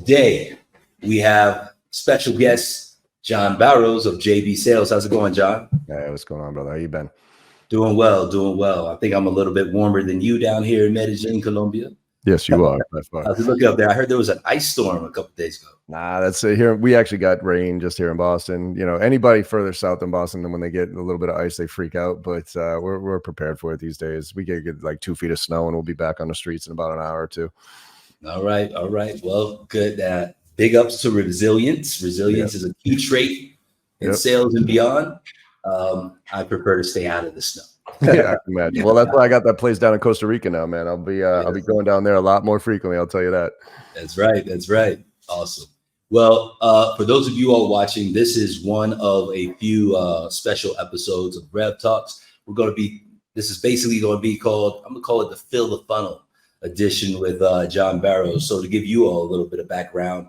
Today, we have special guest, John Barrows of JB Sales. How's it going, John? Hey, what's going on, brother? How you been? Doing well, doing well. I think I'm a little bit warmer than you down here in Medellin, Colombia. Yes, you are. By far. How's it looking up there? I heard there was an ice storm a couple days ago. Nah, that's it. Here we actually got rain just here in Boston. You know, anybody further south than Boston, then when they get a little bit of ice, they freak out. But we're prepared for it these days. We get like 2 feet of snow, and we'll be back on the streets in about an hour or two. All right. Well, good. Big ups to resilience. Resilience is a key trait in sales and beyond. I prefer to stay out of the snow. Yeah, I can imagine. Well, that's why I got that place down in Costa Rica now, man. I'll be going down there a lot more frequently. I'll tell you that. That's right. Awesome. Well, for those of you all watching, this is one of a few special episodes of RevTalks. This is basically going to be called, I'm going to call it the Fill the Funnel edition with John Barrows. So to give you all a little bit of background,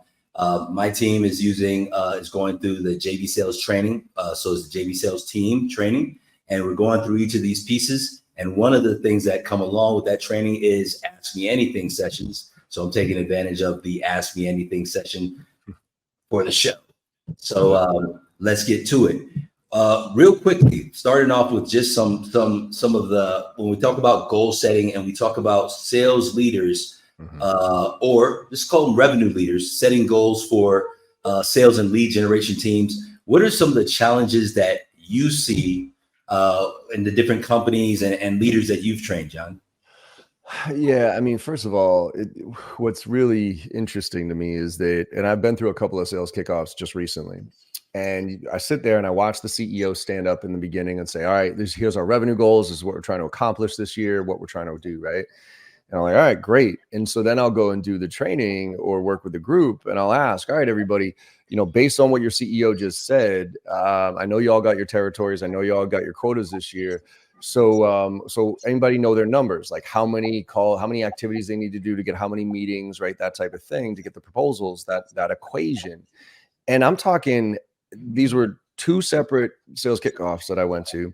my team is going through the JB Sales training. So it's the JB Sales team training. And we're going through each of these pieces. And one of the things that come along with that training is Ask Me Anything sessions. So I'm taking advantage of the Ask Me Anything session for the show. So let's get to it. Real quickly, starting off with just some of the, when we talk about goal setting and we talk about sales leaders, or just call them revenue leaders, setting goals for sales and lead generation teams, what are some of the challenges that you see in the different companies and leaders that you've trained, John? Yeah, I mean, first of all, what's really interesting to me is that, and I've been through a couple of sales kickoffs just recently, and I sit there and I watch the CEO stand up in the beginning and say, all right, here's our revenue goals. This is what we're trying to accomplish this year, what we're trying to do, right? And I'm like, all right, great. And so then I'll go and do the training or work with the group, and I'll ask, all right, everybody, based on what your CEO just said, I know you all got your territories. I know you all got your quotas this year. So anybody know their numbers, like how many activities they need to do to get how many meetings, right? That type of thing, to get the proposals, that equation. And I'm talking, these were 2 separate sales kickoffs that I went to.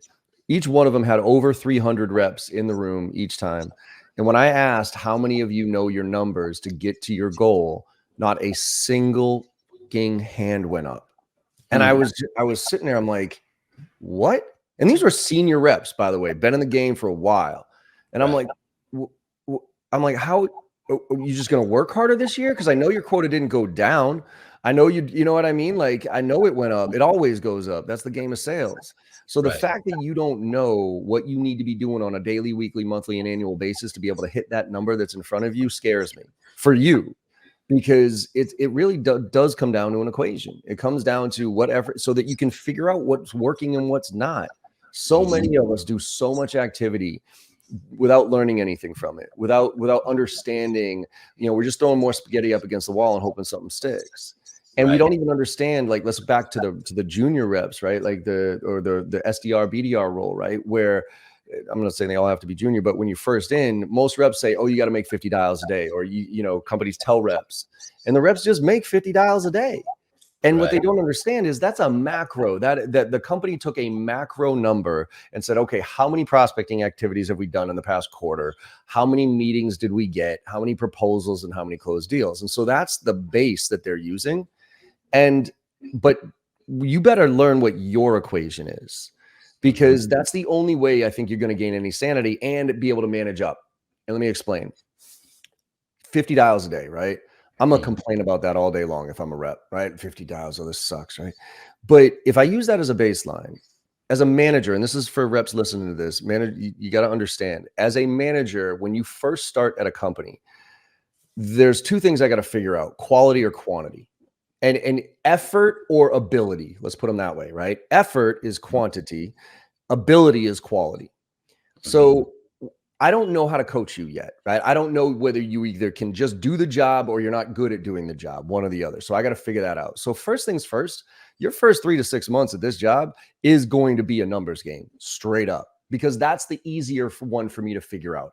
Each one of them had over 300 reps in the room each time. And when I asked how many of you know your numbers to get to your goal, not a single hand went up. And I was sitting there, I'm like, what? And these were senior reps, by the way, been in the game for a while. And I'm like, how are you just going to work harder this year? Because I know your quota didn't go down. I know you know what I mean? Like, I know it went up. It always goes up. That's the game of sales. So the fact that you don't know what you need to be doing on a daily, weekly, monthly, and annual basis to be able to hit that number that's in front of you scares me for you. Because it really does come down to an equation. It comes down to whatever, so that you can figure out what's working and what's not. So many of us do so much activity without learning anything from it, without understanding. We're just throwing more spaghetti up against the wall and hoping something sticks. And we don't even understand, like, let's back to the junior reps, right? Like the SDR, BDR role, right? Where I'm not saying they all have to be junior, but when you're first in, most reps say, oh, you got to make 50 dials a day, or companies tell reps, and the reps just make 50 dials a day. And what they don't understand is that's a macro, that the company took a macro number and said, okay, how many prospecting activities have we done in the past quarter? How many meetings did we get? How many proposals and how many closed deals? And so that's the base that they're using. But you better learn what your equation is, because that's the only way I think you're going to gain any sanity and be able to manage up. And let me explain. 50 dials a day, right? I'm going to complain about that all day long if I'm a rep, right? 50 dials, oh, this sucks, right? But if I use that as a baseline, as a manager, and this is for reps listening to this, you got to understand, as a manager, when you first start at a company, there's 2 things I got to figure out: quality or quantity. And effort or ability. Let's put them that way, right? Effort is quantity. Ability is quality. So I don't know how to coach you yet, right? I don't know whether you either can just do the job or you're not good at doing the job, one or the other. So I got to figure that out. So first things first, your first 3 to 6 months at this job is going to be a numbers game, straight up, because that's the easier one for me to figure out.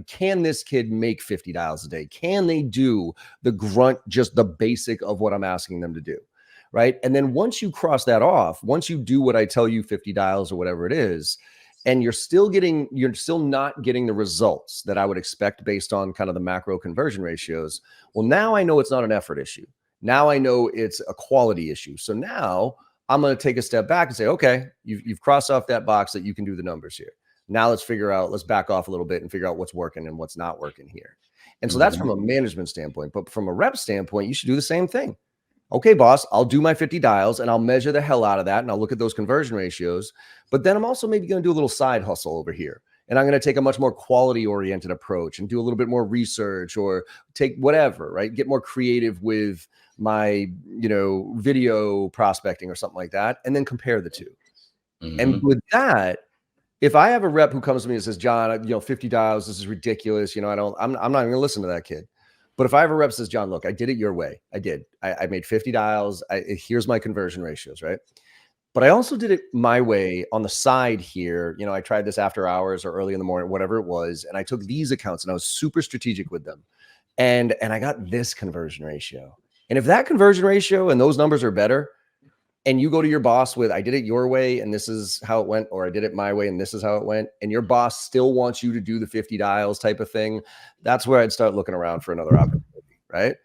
Can this kid make 50 dials a day? Can they do the grunt, just the basic of what I'm asking them to do, right? And then once you cross that off, once you do what I tell you, 50 dials or whatever it is, and you're still not getting the results that I would expect based on kind of the macro conversion ratios. Well, now I know it's not an effort issue. Now I know it's a quality issue. So now I'm going to take a step back and say, okay, you've crossed off that box that you can do the numbers here. Now let's back off a little bit and figure out what's working and what's not working here. And so that's from a management standpoint, but from a rep standpoint, you should do the same thing. Okay, boss, I'll do my 50 dials and I'll measure the hell out of that. And I'll look at those conversion ratios, but then I'm also maybe going to do a little side hustle over here. And I'm going to take a much more quality oriented approach and do a little bit more research or take whatever, right? Get more creative with my, video prospecting or something like that. And then compare the two. And with that, if I have a rep who comes to me and says, John, 50 dials, this is ridiculous. I'm not even going to listen to that kid. But if I have a rep that says, John, look, I did it your way. I did. I made 50 dials. Here's my conversion ratios, right? But I also did it my way on the side here. I tried this after hours or early in the morning, whatever it was. And I took these accounts and I was super strategic with them. And I got this conversion ratio. And if that conversion ratio and those numbers are better, and you go to your boss with, I did it your way and this is how it went, or I did it my way and this is how it went, and your boss still wants you to do the 50 dials type of thing, that's where I'd start looking around for another opportunity, right?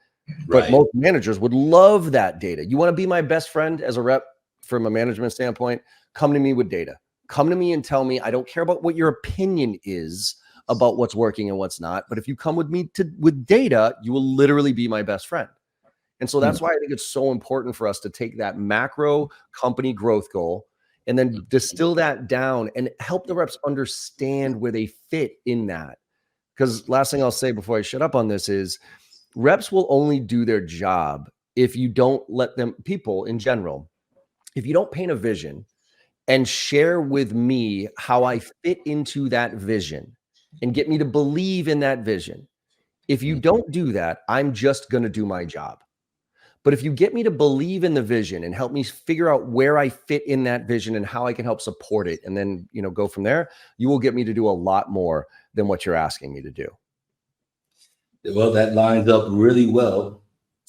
But most managers would love that data. You want to be my best friend as a rep from a management standpoint? Come to me with data. Come to me and tell me, I don't care about what your opinion is about what's working and what's not, but if you come with me with data, you will literally be my best friend. And so that's why I think it's so important for us to take that macro company growth goal and then distill that down and help the reps understand where they fit in that. Because last thing I'll say before I shut up on this is reps will only do their job if you don't let them, people in general, if you don't paint a vision and share with me how I fit into that vision and get me to believe in that vision. If you don't do that, I'm just going to do my job. But if you get me to believe in the vision and help me figure out where I fit in that vision and how I can help support it, and then, go from there, you will get me to do a lot more than what you're asking me to do. Well, that lines up really well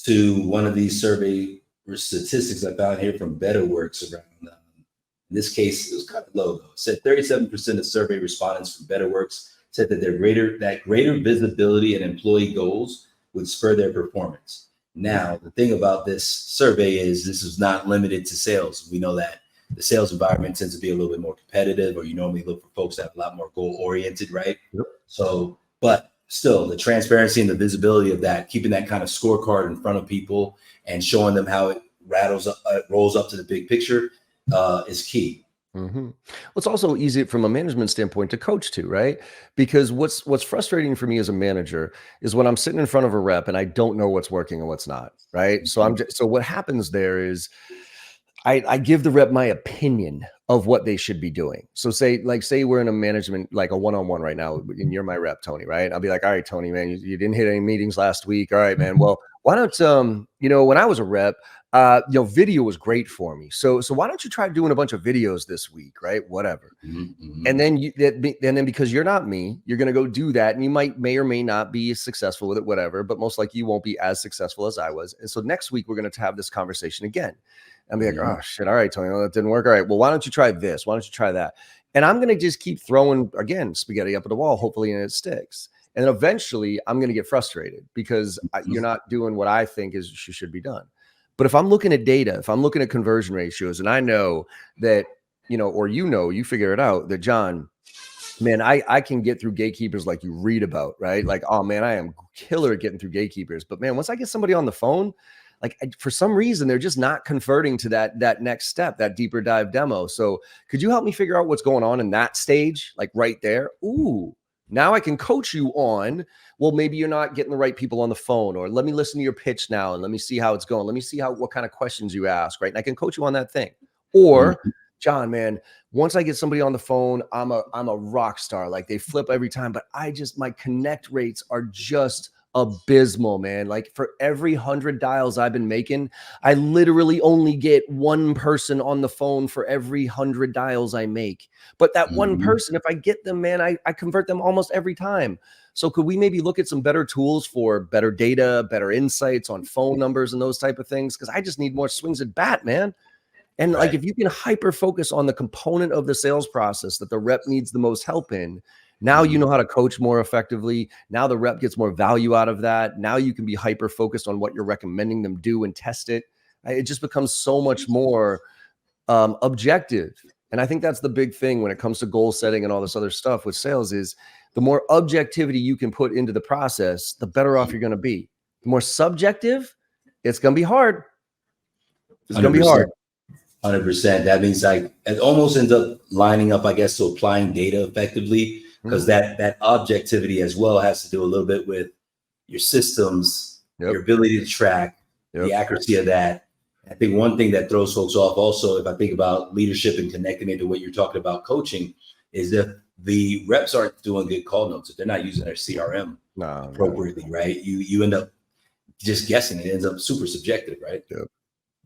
to one of these survey statistics I found here from BetterWorks around. In this case, it was kind of low though. It said 37% of survey respondents from BetterWorks said that greater visibility and employee goals would spur their performance. Now, the thing about this survey is this is not limited to sales. We know that the sales environment tends to be a little bit more competitive, or you normally look for folks that have a lot more goal oriented, right? Yep. So, but still the transparency and the visibility of that, keeping that kind of scorecard in front of people and showing them how it rolls up to the big picture is key. Mm-hmm. Well, it's also easy from a management standpoint to coach too, right? Because what's frustrating for me as a manager is when I'm sitting in front of a rep and I don't know what's working and what's not, right? So what happens there is I give the rep my opinion of what they should be doing. So say we're in a management, like a one-on-one right now, and you're my rep, Tony, right? I'll be like, all right, Tony, man, you didn't hit any meetings last week. All right, man. Well, why don't, when I was a rep, video was great for me. So why don't you try doing a bunch of videos this week, right? Whatever. Mm-hmm. And then because you're not me, you're going to go do that. And you may or may not be successful with it, whatever, but most likely you won't be as successful as I was. And so next week we're going to have this conversation again. And be like, oh shit. All right, Tony, well, that didn't work. All right. Well, why don't you try this? Why don't you try that? And I'm going to just keep throwing again, spaghetti up at the wall, hopefully, and it sticks. And then eventually I'm going to get frustrated because you're not doing what I think is should be done. But if I'm looking at data, if I'm looking at conversion ratios, and I know that, you figure it out that, John, man, I can get through gatekeepers like you read about, right? Like, oh man, I am killer at getting through gatekeepers. But man, once I get somebody on the phone, like for some reason, they're just not converting to that next step, that deeper dive demo. So could you help me figure out what's going on in that stage? Like right there. Ooh, now I can coach you on, well, maybe you're not getting the right people on the phone, or let me listen to your pitch now and let me see how it's going. Let me see what kind of questions you ask, right? And I can coach you on that thing. Or John, man, once I get somebody on the phone, I'm a rock star. Like they flip every time, but my connect rates are just abysmal, man. Like for every 100 dials I've been making, I literally only get one person on the phone for every 100 dials I make. But that one person, if I get them, man, I convert them almost every time. So could we maybe look at some better tools for better data, better insights on phone numbers and those type of things? Because I just need more swings at bat, man. And like, Right. if you can hyper focus on the component of the sales process that the rep needs the most help in, now you Mhm. know how to coach more effectively. Now the rep gets more value out of that. Now you can be hyper focused on what you're recommending them do and test it. It just becomes so much more objective. And I think that's the big thing when it comes to goal setting and all this other stuff with sales is the more objectivity you can put into the process, the better off you're going to be. The more subjective, it's going to be hard. It's going to be 100%. hard. 100%. That means like it almost ends up lining up, I guess, to applying data effectively, because that objectivity as well has to do a little bit with your systems, Yep. your ability to track, the accuracy of that. I think one thing that throws folks off also, if I think about leadership and connecting it to what you're talking about coaching, is that the reps aren't doing good call notes if they're not using their CRM appropriately, right? You end up just guessing. It ends up super subjective, right? Yep.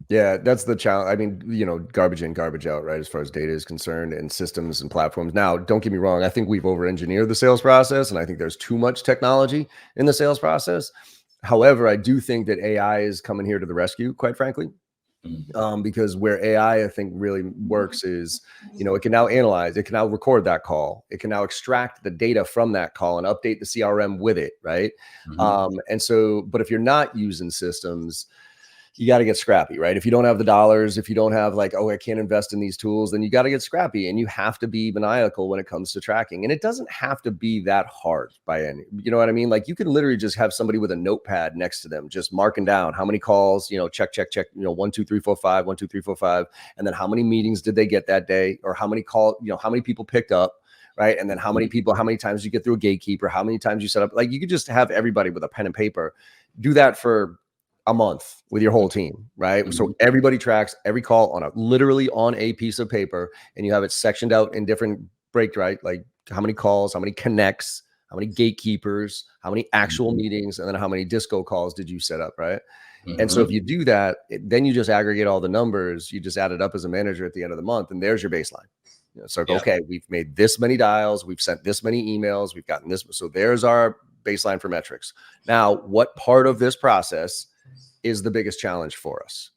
Yeah, that's the challenge. I mean, you know, garbage in, garbage out, right? As far as data is concerned and systems and platforms. Now, don't get me wrong. I think we've over-engineered the sales process, and I think there's too much technology in the sales process. However, I do think that AI is coming here to the rescue, quite frankly. Because where AI, I think, really works is, you know, it can now analyze, it can now record that call, it can now extract the data from that call and update the CRM with it, right? And so, but if you're not using systems, you got to get scrappy, right? If you don't have the dollars, if you don't have like, oh, I can't invest in these tools, then you got to get scrappy, and you have to be maniacal when it comes to tracking. And it doesn't have to be that hard by any, you know what I mean? Like, you can literally just have somebody with a notepad next to them, just marking down how many calls, you know, check, you know, 1, 2, 3, 4, 5, 1, 2, 3, 4, 5. And then how many meetings did they get that day? Or how many calls, you know, how many people picked up, right? And then how many people, how many times you get through a gatekeeper, how many times you set up, like, you could just have everybody with a pen and paper do that for a month with your whole team, right? So everybody tracks every call on literally on a piece of paper, and you have it sectioned out in different break, right? Like how many calls, how many connects, how many gatekeepers, how many actual meetings, and then how many disco calls did you set up, right? And so if you do that, then you just aggregate all the numbers, you just add it up as a manager at the end of the month, and there's your baseline. You know, so okay, we've made this many dials, we've sent this many emails, we've gotten this. So there's our baseline for metrics. Now, what part of this process is the biggest challenge for us?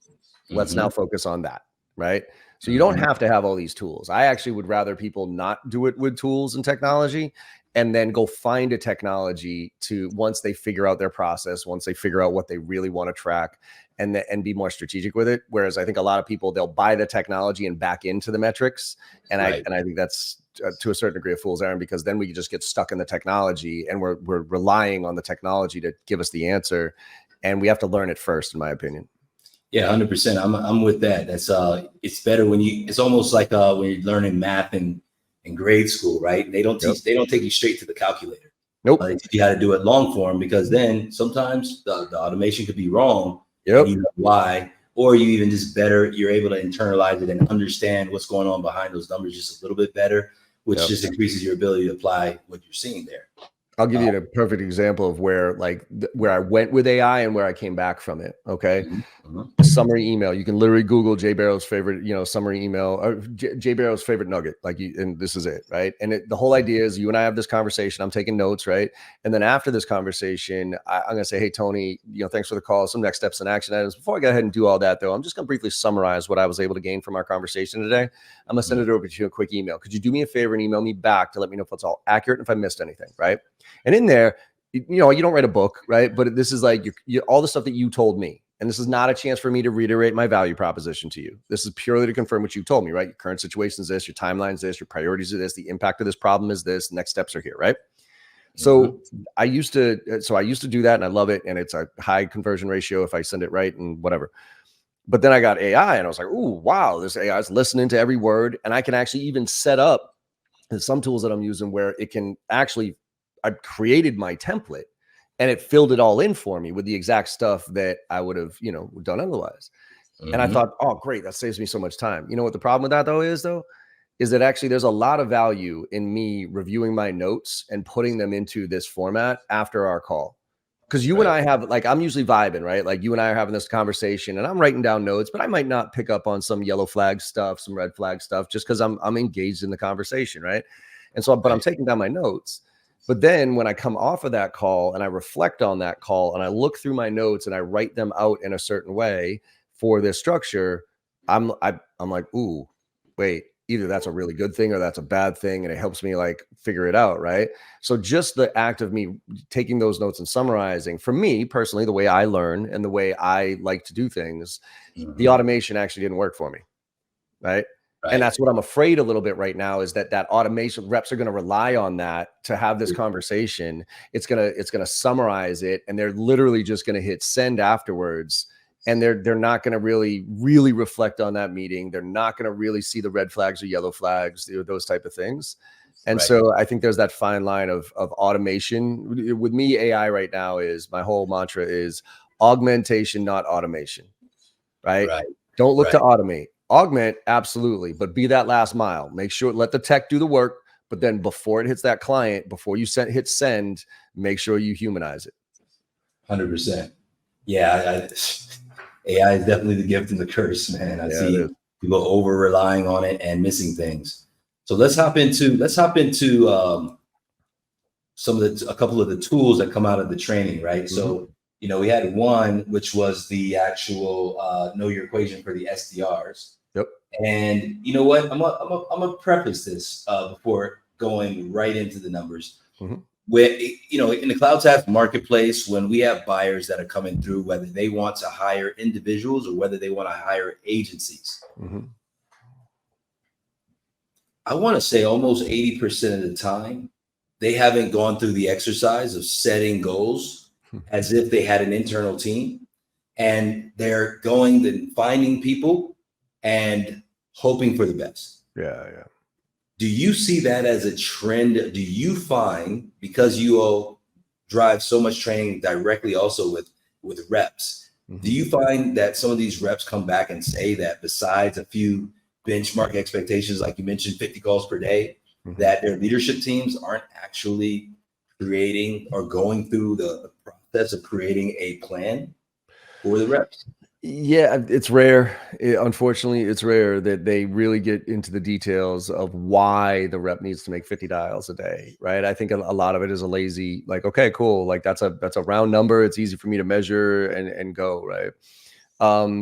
Let's now focus on that, right? So you don't have to have all these tools. I actually would rather people not do it with tools and technology, and then go find a technology to, once they figure out their process, once they figure out what they really want to track, and be more strategic with it. Whereas I think a lot of people, they'll buy the technology and back into the metrics. And I think that's to a certain degree a fool's errand, because then we just get stuck in the technology, and we're relying on the technology to give us the answer. And we have to learn it first, in my opinion. Yeah, 100%. I'm with that. That's it's better when it's almost like when you're learning math in grade school, right? They don't take you straight to the calculator. Nope. They teach you how to do it long form, because then sometimes the automation could be wrong. And you know why, or you even just you're able to internalize it and understand what's going on behind those numbers just a little bit better, which just increases your ability to apply what you're seeing there. I'll give you a perfect example of where I went with AI and where I came back from it. Okay. A summary email. You can literally Google Jay Barrows' favorite, you know, summary email, or Jay Barrows' favorite nugget. And this is it. Right. And the whole idea is, you and I have this conversation. I'm taking notes. Right. And then after this conversation, I'm going to say, hey, Tony, you know, thanks for the call. Some next steps and action items. Before I go ahead and do all that, though, I'm just going to briefly summarize what I was able to gain from our conversation today. I'm going to send it over to you in a quick email. Could you do me a favor and email me back to let me know if it's all accurate and if I missed anything? Right. And in there, you know, you don't write a book, right? But this is like all the stuff that you told me. And this is not a chance for me to reiterate my value proposition to you. This is purely to confirm what you told me, right? Your current situation is this, your timeline is this, your priorities are this, the impact of this problem is this, next steps are here, right? So I used to do that, and I love it. And it's a high conversion ratio if I send it right and whatever. But then I got AI, and I was like, ooh, wow, this AI is listening to every word. And I can actually even set up some tools that I'm using where it can actually, I've created my template and it filled it all in for me with the exact stuff that I would have, you know, done otherwise. And I thought, oh, great, that saves me so much time. You know what the problem with that is that actually there's a lot of value in me reviewing my notes and putting them into this format after our call. Because you and I have, like, I'm usually vibing, right? Like, you and I are having this conversation and I'm writing down notes, but I might not pick up on some yellow flag stuff, some red flag stuff, just because I'm engaged in the conversation, right? And so, but I'm taking down my notes. But then when I come off of that call and I reflect on that call and I look through my notes and I write them out in a certain way for this structure, I'm like, ooh, wait, either that's a really good thing or that's a bad thing, and it helps me like figure it out, right? So just the act of me taking those notes and summarizing, for me personally, the way I learn and the way I like to do things, the automation actually didn't work for me, right? And Right. that's what I'm afraid a little bit right now, is that automation reps are going to rely on that to have this conversation. It's going to summarize it, and they're literally just going to hit send afterwards. And they're not going to really reflect on that meeting. They're not going to really see the red flags or yellow flags, those type of things. And so I think there's that fine line of automation. With me, AI right now is, my whole mantra is augmentation, not automation, right? Right. Don't look to Right. automate. Augment, absolutely, but be that last mile. Make sure, let the tech do the work, but then before it hits that client, before you hit send, make sure you humanize it. 100%. Yeah, AI is definitely the gift and the curse, man. I see people over relying on it and missing things. So let's hop into a couple of the tools that come out of the training, right? Mm-hmm. So we had one which was the actual know your equation for the SDRs. Yep. And you know what? I'm gonna preface this before going right into the numbers. Mm-hmm. Where in the cloud SaaS marketplace, when we have buyers that are coming through, whether they want to hire individuals or whether they want to hire agencies, mm-hmm. I want to say almost 80% of the time, they haven't gone through the exercise of setting goals as if they had an internal team, and they're going and finding people and hoping for the best. Yeah. Do you see that as a trend? Do you find, because you all drive so much training directly also with reps, mm-hmm. do you find that some of these reps come back and say that besides a few benchmark expectations, like you mentioned, 50 calls per day, mm-hmm. that their leadership teams aren't actually creating or going through the process of creating a plan for the reps? Yeah, it's rare. Unfortunately, it's rare that they really get into the details of why the rep needs to make 50 dials a day, right? I think a lot of it is a lazy, like, okay, cool. Like that's a round number. It's easy for me to measure and go, right?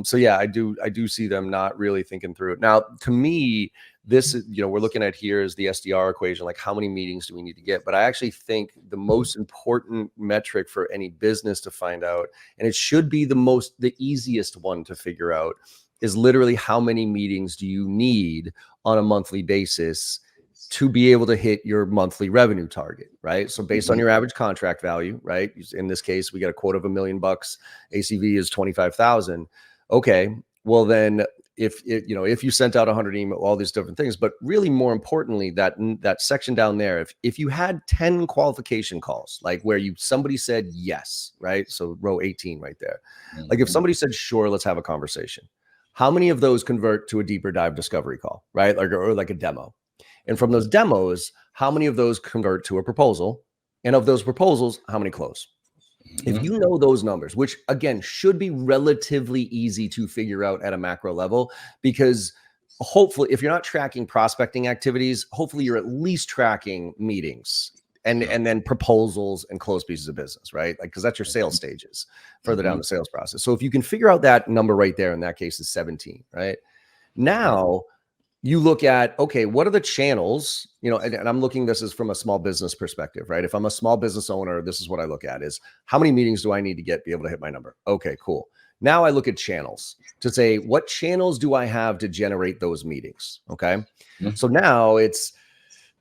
So yeah, I do see them not really thinking through it. Now, to me, this, we're looking at here is the SDR equation, like how many meetings do we need to get? But I actually think the most important metric for any business to find out, and it should be the easiest one to figure out, is literally how many meetings do you need on a monthly basis to be able to hit your monthly revenue target, right? So based on your average contract value, right? In this case, we got a quote of $1 million, ACV is 25,000. Okay, well then if you sent out 100 email, all these different things, but really more importantly, that section down there, if you had 10 qualification calls, like where somebody said yes, right? So row 18 right there. Mm-hmm. Like if somebody said, sure, let's have a conversation. How many of those convert to a deeper dive discovery call, right? Or like a demo? And from those demos, how many of those convert to a proposal? And of those proposals, how many close? Mm-hmm. If you know those numbers, which again should be relatively easy to figure out at a macro level, because hopefully if you're not tracking prospecting activities, hopefully you're at least tracking meetings and then proposals and close pieces of business, right? Like, because that's your sales stages further down the sales process. So if you can figure out that number right there, in that case is 17, right? Now, you look at, okay, what are the channels, and I'm looking, this is from a small business perspective, right? If I'm a small business owner, this is what I look at is how many meetings do I need to get be able to hit my number? Okay, cool. Now I look at channels to say, what channels do I have to generate those meetings? Okay. Mm-hmm. So now it's,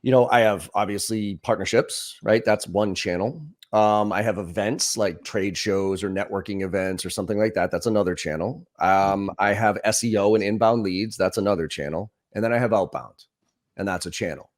I have obviously partnerships, right? That's one channel. I have events like trade shows or networking events or something like that. That's another channel. I have SEO and inbound leads. That's another channel. And then I have outbound, and that's a channel.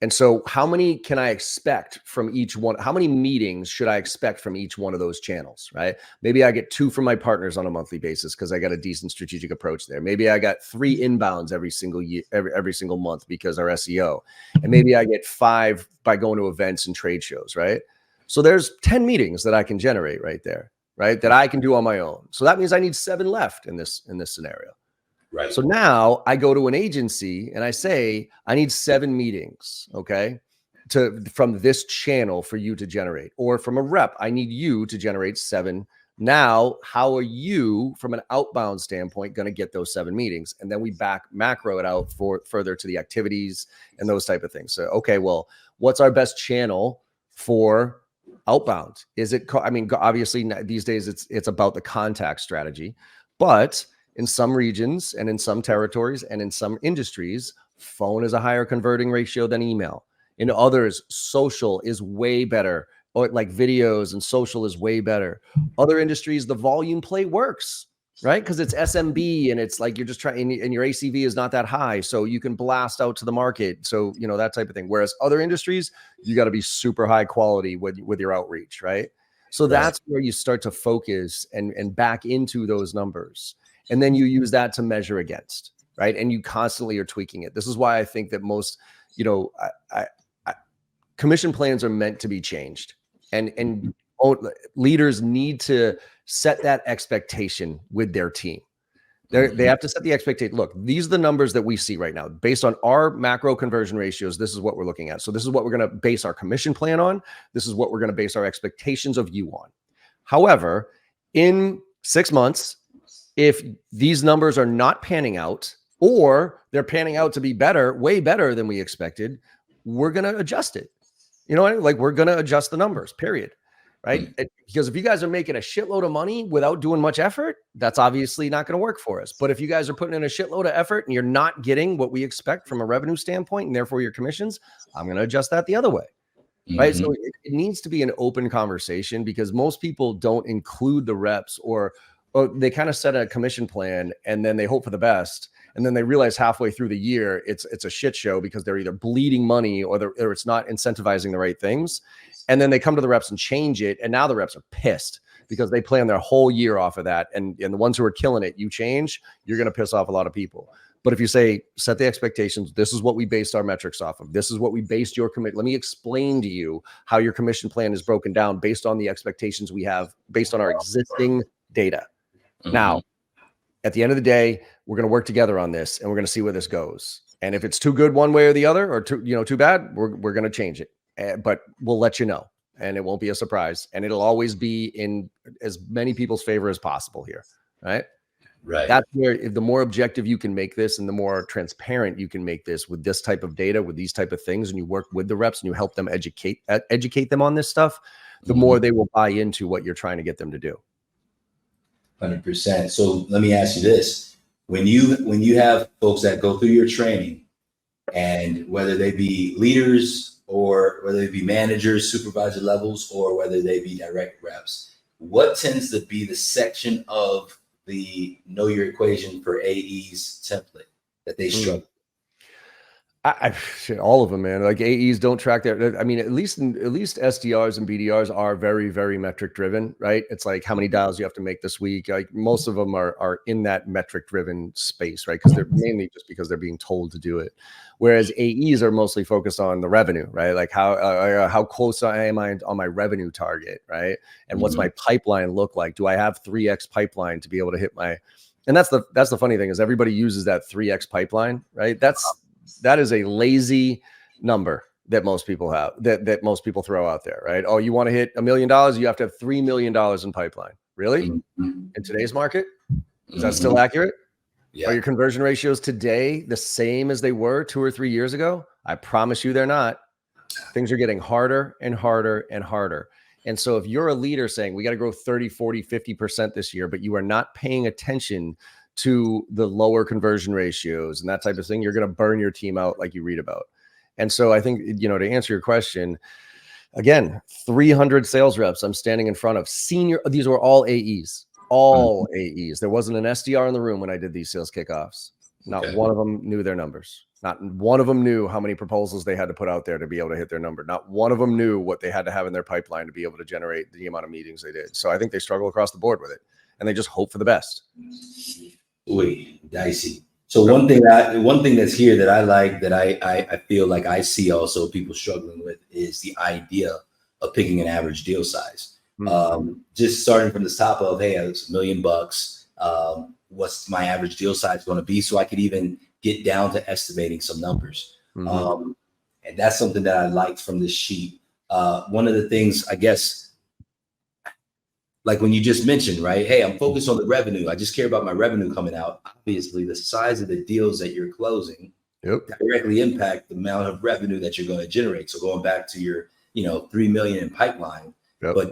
And so how many can I expect from each one? How many meetings should I expect from each one of those channels, right? Maybe I get 2 from my partners on a monthly basis because I got a decent strategic approach there. Maybe I got 3 inbounds every single year, every single month because our SEO. And maybe I get 5 by going to events and trade shows, right? So there's 10 meetings that I can generate right there, right? That I can do on my own. So that means I need 7 left in this scenario. Right. So now I go to an agency and I say, I need 7 meetings, okay, from this channel for you to generate. Or from a rep, I need you to generate 7 Now, how are you from an outbound standpoint going to get those 7 meetings? And then we back macro it out for further to the activities and those type of things. So, okay, well, what's our best channel for outbound? Is it, I mean, obviously these days it's about the contact strategy, but in some regions and in some territories and in some industries, phone is a higher converting ratio than email. In others, social is way better, or like videos and social is way better. Other industries, the volume play works, right? Because it's SMB and it's like you're just trying, and your ACV is not that high, so you can blast out to the market. So, you know, that type of thing. Whereas other industries, you got to be super high quality with your outreach, right? So that's where you start to focus and back into those numbers. And then you use that to measure against, right? And you constantly are tweaking it. This is why I think that most, you know, commission plans are meant to be changed. And leaders need to set that expectation with their team. They have to set the expectation. Look, these are the numbers that we see right now based on our macro conversion ratios. This is what we're looking at. So this is what we're going to base our commission plan on. This is what we're going to base our expectations of you on. However, in 6 months, if these numbers are not panning out, or they're panning out to be better, way better than we expected, we're going to adjust it. You know what I mean? Like, we're going to adjust the numbers, period. Right? Because if you guys are making a shitload of money without doing much effort, that's obviously not going to work for us. But if you guys are putting in a shitload of effort and you're not getting what we expect from a revenue standpoint, and therefore your commissions, I'm going to adjust that the other way. Right? So it needs to be an open conversation, because most people don't include the reps, or they kind of set a commission plan and then they hope for the best. And then they realize halfway through the year, it's a shit show, because they're either bleeding money or it's not incentivizing the right things. And then they come to the reps and change it. And now the reps are pissed because they plan their whole year off of that. And the ones who are killing it, you change, you're going to piss off a lot of people. But if you say, set the expectations, this is what we based our metrics off of. This is what we based your commit. Let me explain to you how your commission plan is broken down based on the expectations we have, based on our existing data. Now, at the end of the day, we're going to work together on this, and we're going to see where this goes. And if it's too good one way or the other, or too bad, we're going to change it. But we'll let you know, and it won't be a surprise, and it'll always be in as many people's favor as possible here. Right. That's where, if the more objective you can make this, and the more transparent you can make this with this type of data, with these type of things, and you work with the reps and you help them educate them on this stuff, the more they will buy into what you're trying to get them to do. 100%. So let me ask you this: when you have folks that go through your training, and whether they be leaders or whether they be managers, supervisor levels, or whether they be direct reps, what tends to be the section of the know your equation for AEs template that they struggle? All of them, man. Like, AEs don't track their, I mean, at least SDRs and BDRs are very, very metric driven, right? It's like, how many dials you have to make this week. Like, most of them are in that metric driven space, right? Because they're mainly just because they're being told to do it. Whereas AEs are mostly focused on the revenue, right? Like, how close am I on my revenue target, right? And what's my pipeline look like? Do I have 3x pipeline to be able to hit my, and that's the funny thing, is everybody uses that 3x pipeline, right? That is a lazy number that most people have, that most people throw out there, right? Oh, you want to hit $1 million, you have to have $3 million in pipeline. Really? In today's market? Is that still accurate? Yeah. Are your conversion ratios today the same as they were 2 or 3 years ago? I promise you they're not. Things are getting harder and harder and harder. And so if you're a leader saying we got to grow 30, 40, 50% this year, but you are not paying attention to the lower conversion ratios and that type of thing, you're going to burn your team out, like you read about. And so I think, to answer your question, again, 300 sales reps I'm standing in front of, these were all AEs, AEs. There wasn't an SDR in the room when I did these sales kickoffs. Not one of them knew their numbers. Not one of them knew how many proposals they had to put out there to be able to hit their number. Not one of them knew what they had to have in their pipeline to be able to generate the amount of meetings they did. So I think they struggle across the board with it, and they just hope for the best. Dicey. So one thing that's here that I like, that I feel like I see also people struggling with, is the idea of picking an average deal size. Just starting from the top of, hey, it's $1 million. What's my average deal size going to be? So I could even get down to estimating some numbers. And that's something that I liked from this sheet. One of the things, I guess, like when you just mentioned, right? Hey, I'm focused on the revenue. I just care about my revenue coming out. Obviously, the size of the deals that you're closing directly impact the amount of revenue that you're going to generate. So going back to your, 3 million in pipeline, but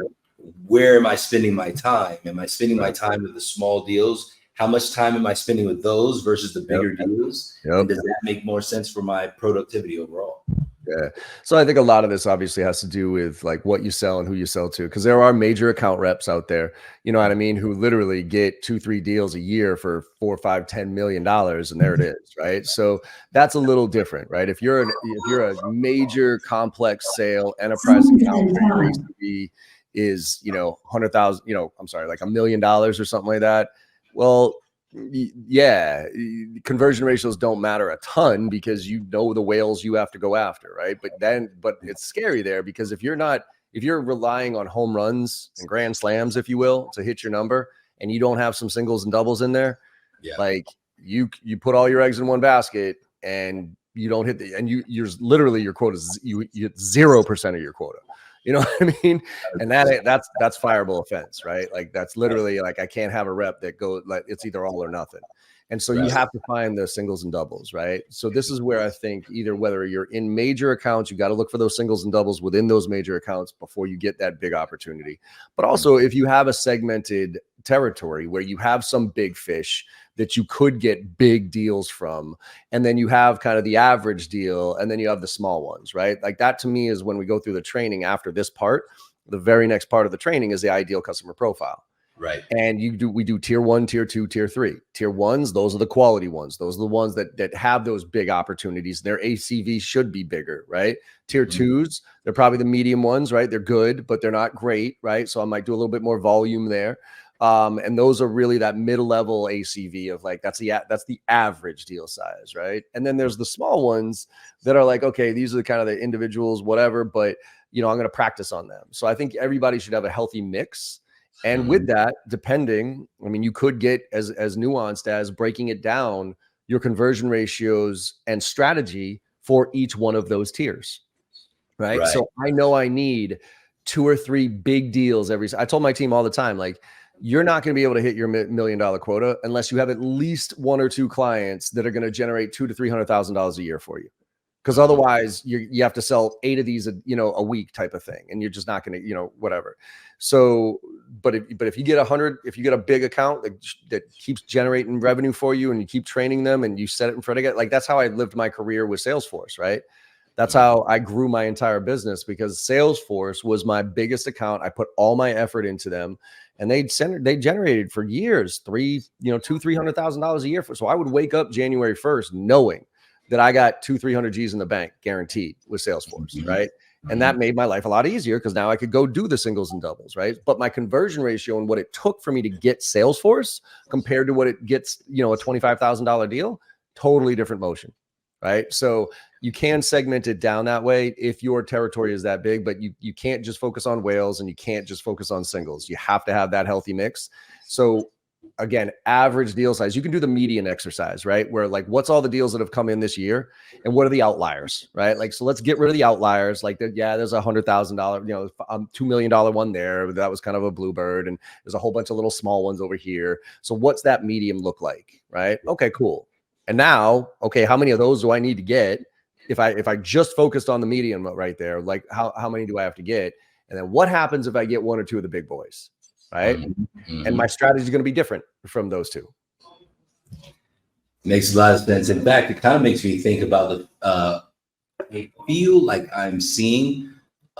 where am I spending my time? Am I spending my time with the small deals? How much time am I spending with those versus the bigger deals? And does that make more sense for my productivity overall? Yeah. So I think a lot of this obviously has to do with like what you sell and who you sell to, because there are major account reps out there, you know what I mean, who literally get 2-3 deals a year for $4-5-10 million, and there it is, right? So that's a little different, right? If you're a major complex sale enterprise account where your ACV is, 100,000, I'm sorry, like $1 million or something like that. Well, yeah, conversion ratios don't matter a ton because you know the whales you have to go after, right? But it's scary there, because if you're relying on home runs and grand slams, if you will, to hit your number, and you don't have some singles and doubles in there, like you put all your eggs in one basket and you don't hit you're literally, your quota is you 0% of your quota. You know what I mean? And that's fireable offense, right? Like that's literally like, I can't have a rep that goes like, it's either all or nothing. And so you have to find the singles and doubles, right? So this is where I think whether you're in major accounts, you got to look for those singles and doubles within those major accounts before you get that big opportunity. But also, if you have a segmented territory where you have some big fish that you could get big deals from, and then you have kind of the average deal, and then you have the small ones, right? Like that to me is when we go through the training after this part. The very next part of the training is the ideal customer profile. Right. And we do tier 1, tier 2, tier 3. Tier 1s, those are the quality ones. Those are the ones that have those big opportunities. Their ACV should be bigger, right? Tier 2s, they're probably the medium ones, right? They're good, but they're not great, right? So I might do a little bit more volume there. And those are really that mid-level ACV of like, that's the average deal size, right? And then there's the small ones that are like, okay, these are the kind of the individuals, whatever, but I'm going to practice on them. So I think everybody should have a healthy mix. And with that, you could get as nuanced as breaking it down, your conversion ratios and strategy for each one of those tiers, right? So I know I need 2 or 3 big deals I told my team all the time, like, you're not going to be able to hit your $1 million quota unless you have at least 1 or 2 clients that are going to generate $200,000 to $300,000 a year for you. Because otherwise you have to sell 8 of these, a week type of thing. And you're just not going to, whatever. So, but if you get 100, if you get a big account that keeps generating revenue for you and you keep training them and you set it in front of it, like that's how I lived my career with Salesforce, right? That's how I grew my entire business, because Salesforce was my biggest account. I put all my effort into them, and they generated for years $200,000-$300,000 a year. So I would wake up January 1st knowing that I got 200-300 G's in the bank guaranteed with Salesforce, right? And that made my life a lot easier, because now I could go do the singles and doubles, right? But my conversion ratio and what it took for me to get Salesforce compared to what it gets, a $25,000 deal, totally different motion, right? So you can segment it down that way if your territory is that big, but you can't just focus on whales and you can't just focus on singles. You have to have that healthy mix. So again, average deal size, you can do the median exercise, right? Where like, what's all the deals that have come in this year and what are the outliers, right? Like, so let's get rid of the outliers. Like there's $100,000, $2 million one there. That was kind of a bluebird. And there's a whole bunch of little small ones over here. So what's that medium look like, right? Okay, cool. And now, okay, how many of those do I need to get? If I just focused on the medium right there, like how many do I have to get? And then what happens if I get 1 or 2 of the big boys, right? And my strategy is going to be different from those 2. Makes a lot of sense. In fact, it kind of makes me think about I feel like I'm seeing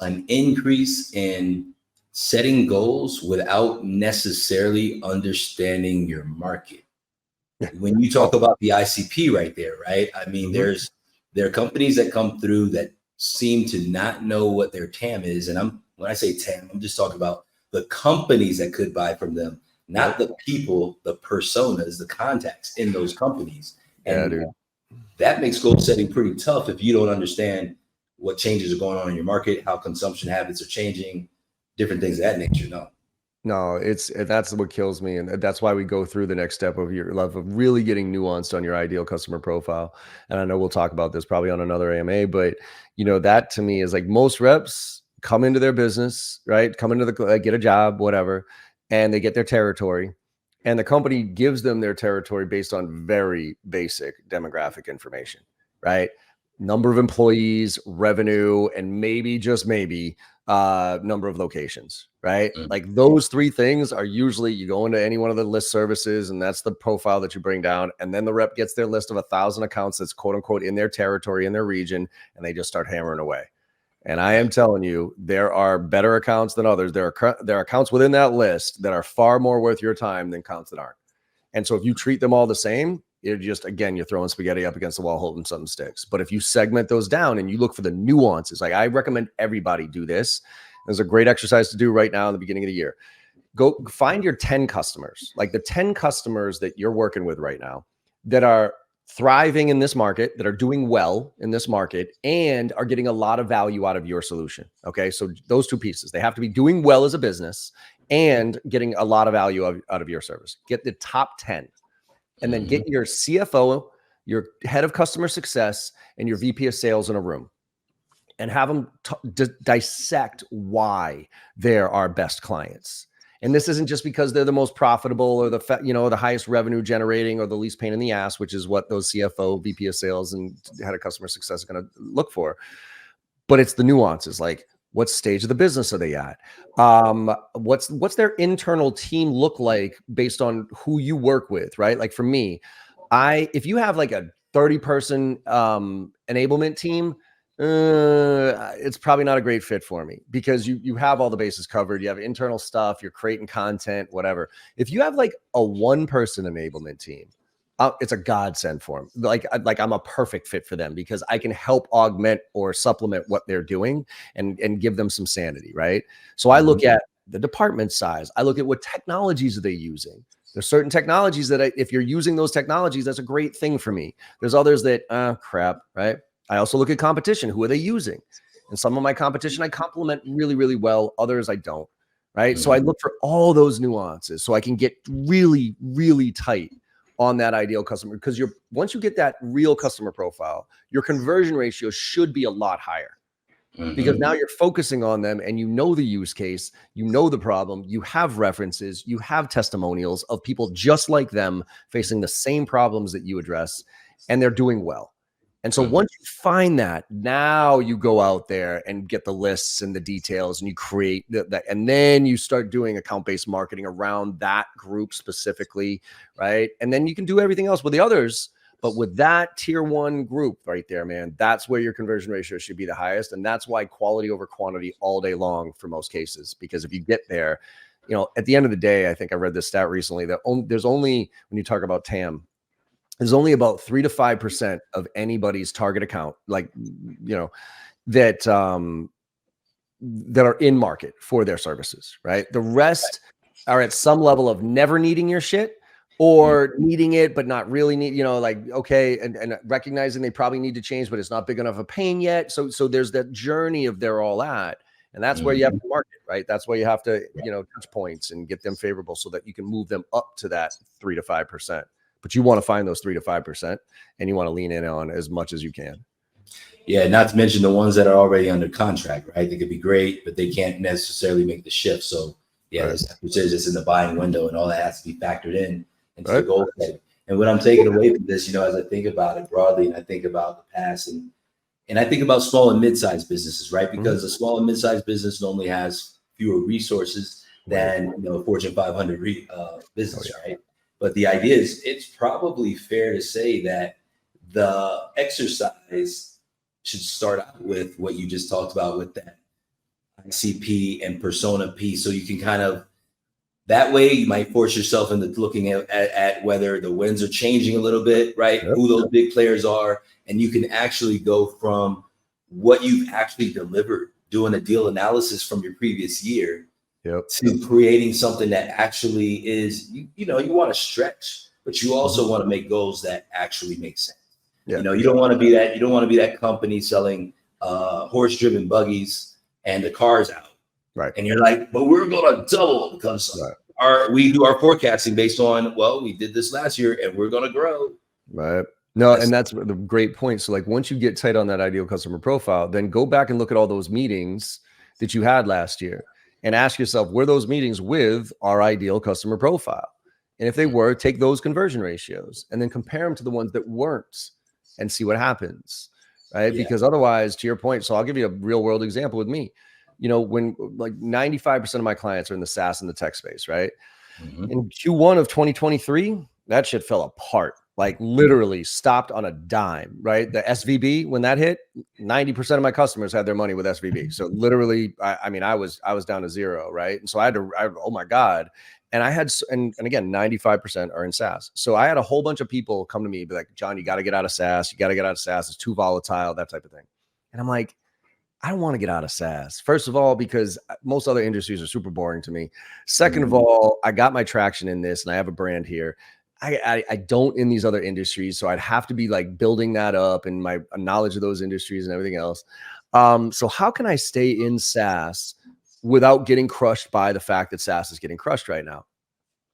an increase in setting goals without necessarily understanding your market. When you talk about the ICP right there, right? I mean, there are companies that come through that seem to not know what their TAM is. And when I say TAM, I'm just talking about the companies that could buy from them, not the people, the personas, the contacts in those companies. And that makes goal setting pretty tough if you don't understand what changes are going on in your market, how consumption habits are changing, different things of that nature. No, that's what kills me. And that's why we go through the next step of your love of really getting nuanced on your ideal customer profile. And I know we'll talk about this probably on another AMA, but that to me is like, most reps come into their business, right? Come into get a job, whatever. and they get their territory, and the company gives them their territory based on very basic demographic information, right? Number of employees, revenue, and maybe, just maybe, number of locations, right? Like those three things are usually, you go into any one of the list services and that's the profile that you bring down. And then the rep gets their list of 1,000 accounts that's quote unquote in their territory, in their region, and they just start hammering away. And I am telling you, there are better accounts than others. There are accounts within that list that are far more worth your time than accounts that aren't. And so if you treat them all the same, you're just, again, you're throwing spaghetti up against the wall, hoping something sticks. But if you segment those down and you look for the nuances, like I recommend everybody do this. There's a great exercise to do right now in the beginning of the year. Go find your 10 customers, like the 10 customers that you're working with right now that are thriving in this market, that are doing well in this market, and are getting a lot of value out of your solution. Okay. So those two pieces, they have to be doing well as a business and getting a lot of value out of your service. Get the top 10. And then get your CFO, your head of customer success, and your VP of sales in a room and have them dissect why they're our best clients. And this isn't just because they're the most profitable or the highest revenue generating or the least pain in the ass, which is what those CFO, VP of sales, and head of customer success are going to look for. But it's the nuances, like what stage of the business are they at? What's their internal team look like based on who you work with, right? Like for me, if you have like a 30-person enablement team, it's probably not a great fit for me because you have all the bases covered. You have internal stuff, you're creating content, whatever. If you have like a 1-person enablement team, it's a godsend for them. Like I'm a perfect fit for them because I can help augment or supplement what they're doing and give them some sanity, right? So I look at the department size. I look at what technologies are they using. There's certain technologies that if you're using those technologies, that's a great thing for me. There's others that, crap, right? I also look at competition. Who are they using? And some of my competition I complement really, really well. Others I don't, right? So I look for all those nuances so I can get really, really tight on that ideal customer, because once you get that real customer profile, your conversion ratio should be a lot higher because now you're focusing on them and you know the use case, you know the problem, you have references, you have testimonials of people just like them facing the same problems that you address, and they're doing well. And so once you find that, now you go out there and get the lists and the details and you create that. And then you start doing account-based marketing around that group specifically, right? And then you can do everything else with the others. But with that tier 1 group right there, man, that's where your conversion ratio should be the highest. And that's why quality over quantity all day long for most cases. Because if you get there, at the end of the day, I think I read this stat recently that there's only, when you talk about TAM, there's only about 3 to 5% of anybody's target account, that are in market for their services, right? The rest are at some level of never needing your shit or needing it, but not really need, okay. And recognizing they probably need to change, but it's not big enough a pain yet. So there's that journey of they're all at. And that's where you have to market, right? That's where you have to, touch points and get them favorable so that you can move them up to that 3 to 5%. But you want to find those 3 to 5% and you want to lean in on as much as you can. Yeah, not to mention the ones that are already under contract, right? They could be great, but they can't necessarily make the shift. So yeah, right. It's in the buying window and all that has to be factored in into the goal setting. And what I'm taking away from this, as I think about it broadly and I think about the past and I think about small and mid-sized businesses, right? Because a small and mid-sized business normally has fewer resources than a Fortune 500 business, right? But the idea is it's probably fair to say that the exercise should start out with what you just talked about with that ICP and persona piece. So you can kind of, that way you might force yourself into looking at whether the wins are changing a little bit, right? Yep. Who those big players are. And you can actually go from what you've actually delivered, doing a deal analysis from your previous year, to creating something that actually is, you want to stretch, but you also want to make goals that actually make sense. Yeah. You don't want to be that company selling horse-driven buggies and the car's out. Right. And you're like, but we're going to double because we do our forecasting based on, we did this last year and we're going to grow. Right. No, and that's the great point. So like once you get tight on that ideal customer profile, then go back and look at all those meetings that you had last year and ask yourself, were those meetings with our ideal customer profile? And if they were, take those conversion ratios and then compare them to the ones that weren't and see what happens, right? Yeah. Because otherwise, to your point, so I'll give you a real world example with me. When like 95% of my clients are in the SaaS and the tech space, right? In Q1 of 2023, that shit fell apart. Like literally stopped on a dime, right? The SVB, when that hit, 90% of my customers had their money with SVB. So literally, I mean, I was down to zero, right? And so oh my God. And I had, and again, 95% are in SaaS. So I had a whole bunch of people come to me, be like, John, you got to get out of SaaS. You got to get out of SaaS. It's too volatile, that type of thing. And I'm like, I don't want to get out of SaaS. First of all, because most other industries are super boring to me. Second of all, I got my traction in this and I have a brand here. I don't in these other industries. So I'd have to be like building that up and my knowledge of those industries and everything else. So how can I stay in SaaS without getting crushed by the fact that SaaS is getting crushed right now?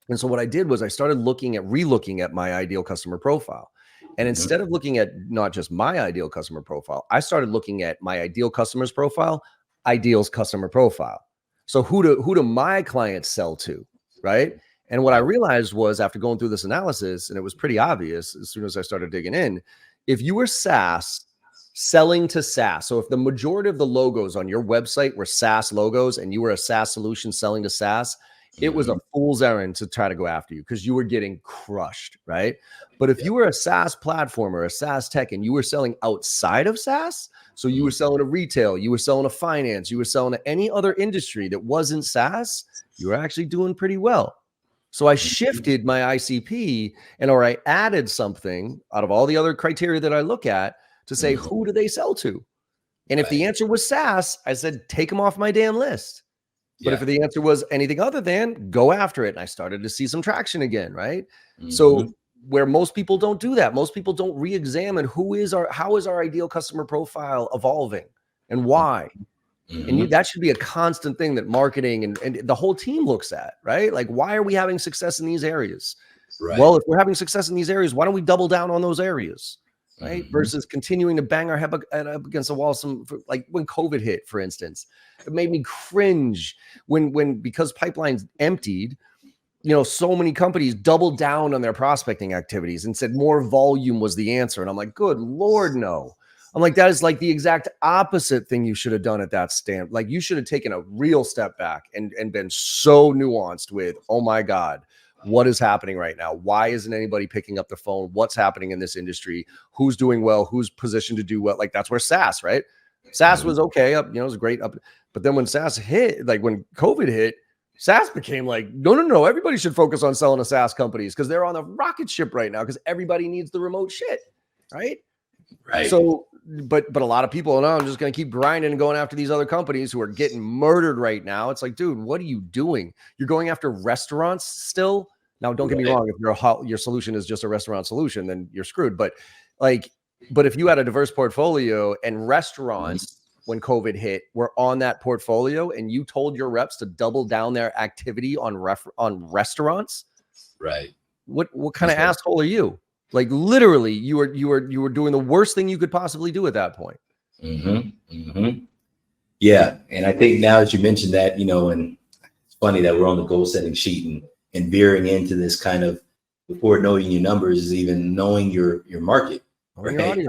And so what I did was I started relooking at my ideal customer profile. And instead of looking at not just my ideal customer profile, I started looking at my ideal customer's profile, ideal's customer profile. So who do my clients sell to, right? And what I realized was after going through this analysis, and it was pretty obvious as soon as I started digging in, if you were SaaS selling to SaaS, so if the majority of the logos on your website were SaaS logos and you were a SaaS solution selling to SaaS, it was a fool's errand to try to go after you because you were getting crushed, right? But if you were a SaaS platform or a SaaS tech and you were selling outside of SaaS, so you were selling to retail, you were selling to finance, you were selling to any other industry that wasn't SaaS, you were actually doing pretty well. So I shifted my ICP or I added something out of all the other criteria that I look at to say, who do they sell to? And if the answer was SaaS, I said, take them off my damn list. But if the answer was anything other than, go after it. And I started to see some traction again, right? So where most people don't do that, most people don't re-examine how is our ideal customer profile evolving and why? And that should be a constant thing that marketing and the whole team looks at, right? Like, why are we having success in these areas? Right. Well, if we're having success in these areas, why don't we double down on those areas? Right. Versus continuing to bang our head up against the wall. Like when COVID hit, for instance, it made me cringe because pipelines emptied, so many companies doubled down on their prospecting activities and said more volume was the answer. And I'm like, good Lord, no. I'm like, that is like the exact opposite thing you should have done at that stand. Like you should have taken a real step back and been so nuanced with, oh my God, what is happening right now? Why isn't anybody picking up the phone? What's happening in this industry? Who's doing well? Who's positioned to do well? Like that's where SaaS, right? SaaS was okay up, it was great up. But then when SaaS hit, like when COVID hit, SaaS became like, no. Everybody should focus on selling to SaaS companies because they're on a rocket ship right now because everybody needs the remote shit, right? Right. So, but a lot of people, no, I'm just going to keep grinding and going after these other companies who are getting murdered right now. It's like, dude, what are you doing? You're going after restaurants still. Now, don't get me wrong. If your solution is just a restaurant solution, then you're screwed. But if you had a diverse portfolio and restaurants, when COVID hit, were on that portfolio, and you told your reps to double down their activity on restaurants, right? What kind of asshole are you? Like literally, you were doing the worst thing you could possibly do at that point. Yeah, and I think now that you mentioned that, and it's funny that we're on the goal setting sheet and veering into this kind of before knowing your numbers is even knowing your market, right?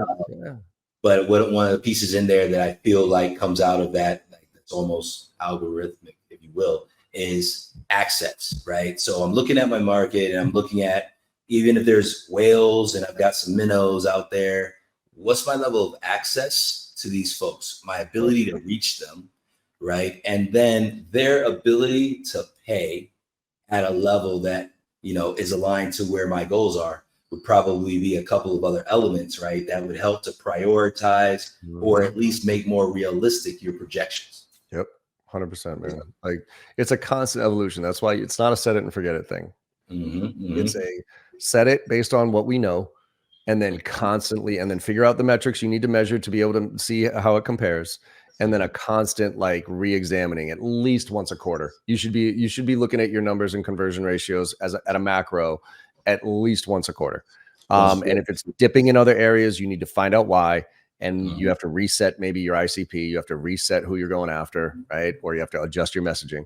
But one of the pieces in there that I feel like comes out of that, like that's almost algorithmic, if you will, is access, right? So I'm looking at my market and I'm looking at, even if there's whales and I've got some minnows out there, what's my level of access to these folks, my ability to reach them, right? And then their ability to pay at a level that, is aligned to where my goals are would probably be a couple of other elements, right? That would help to prioritize or at least make more realistic your projections. Yep. 100%, man. Like it's a constant evolution. That's why it's not a set it and forget it thing. It's a set it based on what we know, and then constantly, and then figure out the metrics you need to measure to be able to see how it compares. And then a constant re-examining at least once a quarter. You should be looking at your numbers and conversion ratios at a macro at least once a quarter. And if it's dipping in other areas, you need to find out why and you have to reset maybe your ICP, you have to reset who you're going after, right? Or you have to adjust your messaging.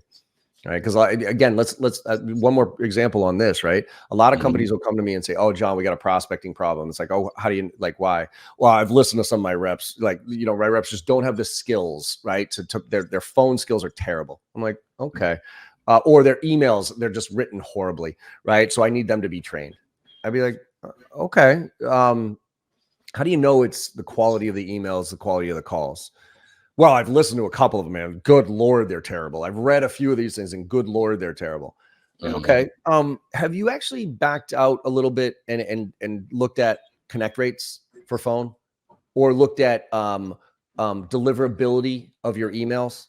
Right. Because again, let's one more example on this, right? A lot of companies will come to me and say, "Oh, John, we got a prospecting problem." It's like, "Oh, how do you like why?" Well, I've listened to some of my reps, like, my reps just don't have the skills, right? Their phone skills are terrible. I'm like, okay. Or their emails, they're just written horribly, right? So I need them to be trained. I'd be like, okay. How do you know it's the quality of the emails, the quality of the calls? Well, I've listened to a couple of them, man. Good Lord, they're terrible. I've read a few of these things, and good Lord, they're terrible. Okay. Have you actually backed out a little bit and looked at connect rates for phone, or looked at deliverability of your emails?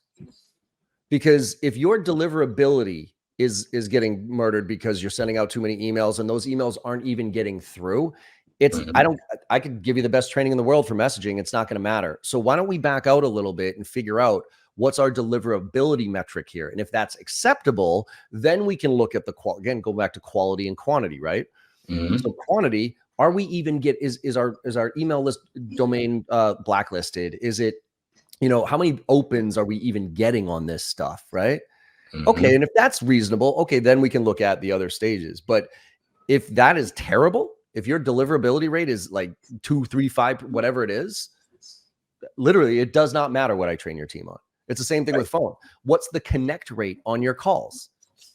Because if your deliverability is getting murdered because you're sending out too many emails and those emails aren't even getting through, I could give you the best training in the world for messaging. It's not going to matter. So why don't we back out a little bit and figure out what's our deliverability metric here? And if that's acceptable, then we can look at again, go back to quality and quantity, right? So quantity, are we even is our email list domain blacklisted? Is it, how many opens are we even getting on this stuff, right? Okay. And if that's reasonable, okay, then we can look at the other stages. But if that is terrible, if your deliverability rate is like 2, 3, 5, whatever it is, literally, it does not matter what I train your team on. It's the same thing with phone. What's the connect rate on your calls?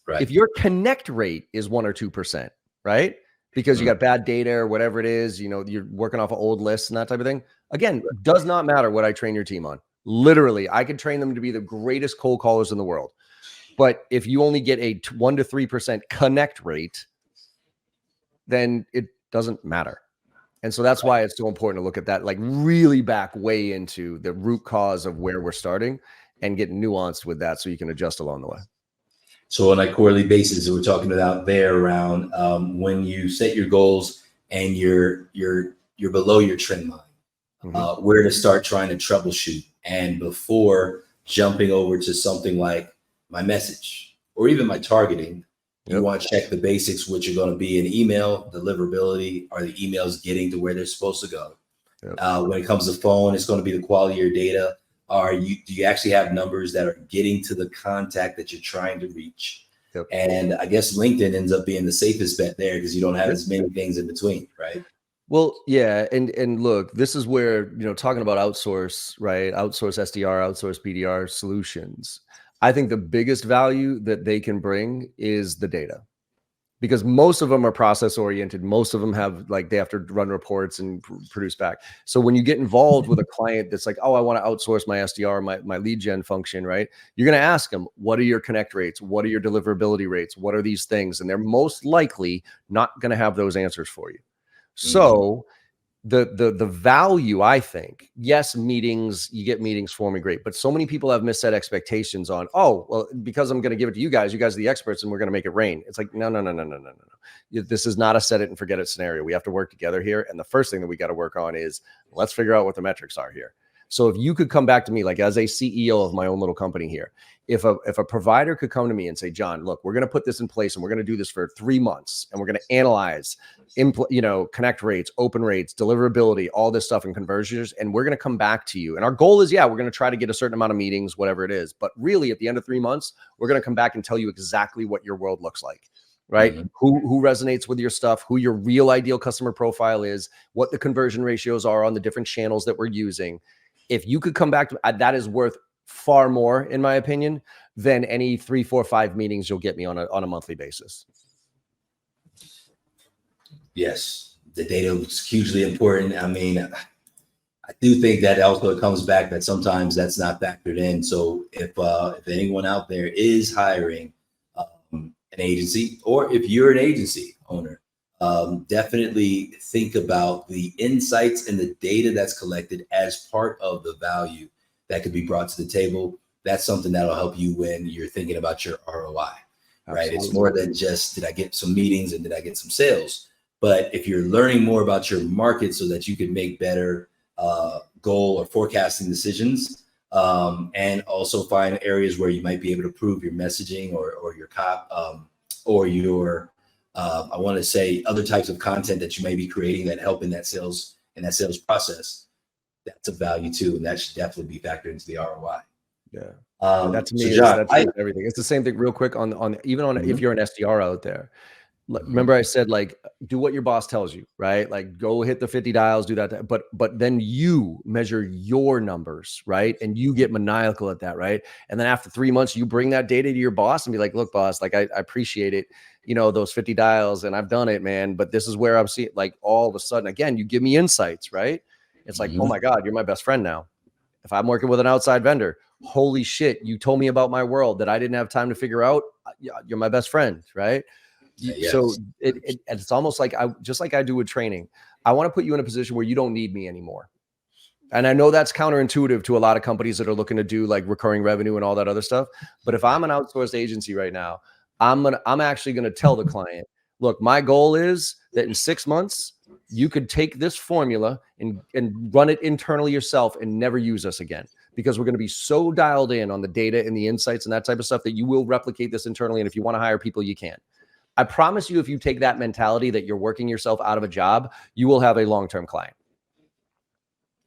Right. If your connect rate is 1 or 2%, right? Because you got bad data or whatever it is, you're working off of old lists and that type of thing. Again, does not matter what I train your team on. Literally, I could train them to be the greatest cold callers in the world. But if you only get a 1 to 3% connect rate, then it doesn't matter. And so that's why it's so important to look at that, like really back way into the root cause of where we're starting and get nuanced with that so you can adjust along the way. So on a quarterly basis, we're talking about there around when you set your goals and you're below your trend line, where to start trying to troubleshoot. And before jumping over to something like my message or even my targeting, you want to check the basics, which are going to be an email deliverability. Are the emails getting to where they're supposed to go? When it comes to phone, it's going to be the quality of your data. Do you actually have numbers that are getting to the contact that you're trying to reach? And I guess LinkedIn ends up being the safest bet there because you don't have as many things in between, right? Well, yeah. And look, this is where, talking about outsource, right? Outsource SDR, outsource BDR solutions. I think the biggest value that they can bring is the data, because most of them are process oriented. Most of them have they have to run reports and produce back. So when you get involved with a client that's like, oh, I want to outsource my SDR, my lead gen function, right? You're going to ask them, what are your connect rates? What are your deliverability rates? What are these things? And they're most likely not going to have those answers for you. So the value, I think, yes, meetings, you get meetings for me, great. But so many people have misset expectations on, oh, well, because I'm going to give it to you guys are the experts and we're going to make it rain. It's like, no. This is not a set it and forget it scenario. We have to work together here. And the first thing that we got to work on is let's figure out what the metrics are here. So if you could come back to me, like as a CEO of my own little company here, if a provider could come to me and say, John, look, we're going to put this in place and we're going to do this for 3 months and we're going to analyze, connect rates, open rates, deliverability, all this stuff and conversions. And we're going to come back to you. And our goal is, we're going to try to get a certain amount of meetings, whatever it is. But really at the end of 3 months, we're going to come back and tell you exactly what your world looks like. Right? Who resonates with your stuff, who your real ideal customer profile is, what the conversion ratios are on the different channels that we're using. If you could come back to that, is worth far more, in my opinion, than any 3, 4, 5 meetings you'll get me on a monthly basis. Yes, the data is hugely important. I mean, I do think that also comes back that sometimes that's not factored in. So if anyone out there is hiring an agency, or if you're an agency owner, definitely think about the insights and the data that's collected as part of the value that could be brought to the table. That's something that'll help you when you're thinking about your ROI, right? Absolutely. It's more than just, did I get some meetings and did I get some sales? But if you're learning more about your market so that you can make better goal or forecasting decisions, and also find areas where you might be able to improve your messaging or your or your I want to say other types of content that you may be creating that help in that sales process, that's a value too, and that should definitely be factored into the ROI. Yeah. So That to me John, that's everything. It's the same thing real quick on even on if you're an SDR out there. Remember I said, like, do what your boss tells you, right? Like, go hit the 50 dials, do that. But then you measure your numbers, right? And you get maniacal at that, right? And then after 3 months, you bring that data to your boss and be like, look, boss, like I appreciate it, those 50 dials, and I've done it, man. But this is where I'm seeing, like, all of a sudden, again, you give me insights, right? It's like, oh my God, you're my best friend now. If I'm working with an outside vendor, holy shit, you told me about my world that I didn't have time to figure out. You're my best friend, right? Yes. So it's almost like just like I do with training. I want to put you in a position where you don't need me anymore. And I know that's counterintuitive to a lot of companies that are looking to do like recurring revenue and all that other stuff. But if I'm an outsourced agency right now, I'm actually going to tell the client, look, my goal is that in 6 months, you could take this formula and run it internally yourself and never use us again. Because we're going to be so dialed in on the data and the insights and that type of stuff that you will replicate this internally. And if you want to hire people, you can. I promise you, if you take that mentality that you're working yourself out of a job, you will have a long-term client.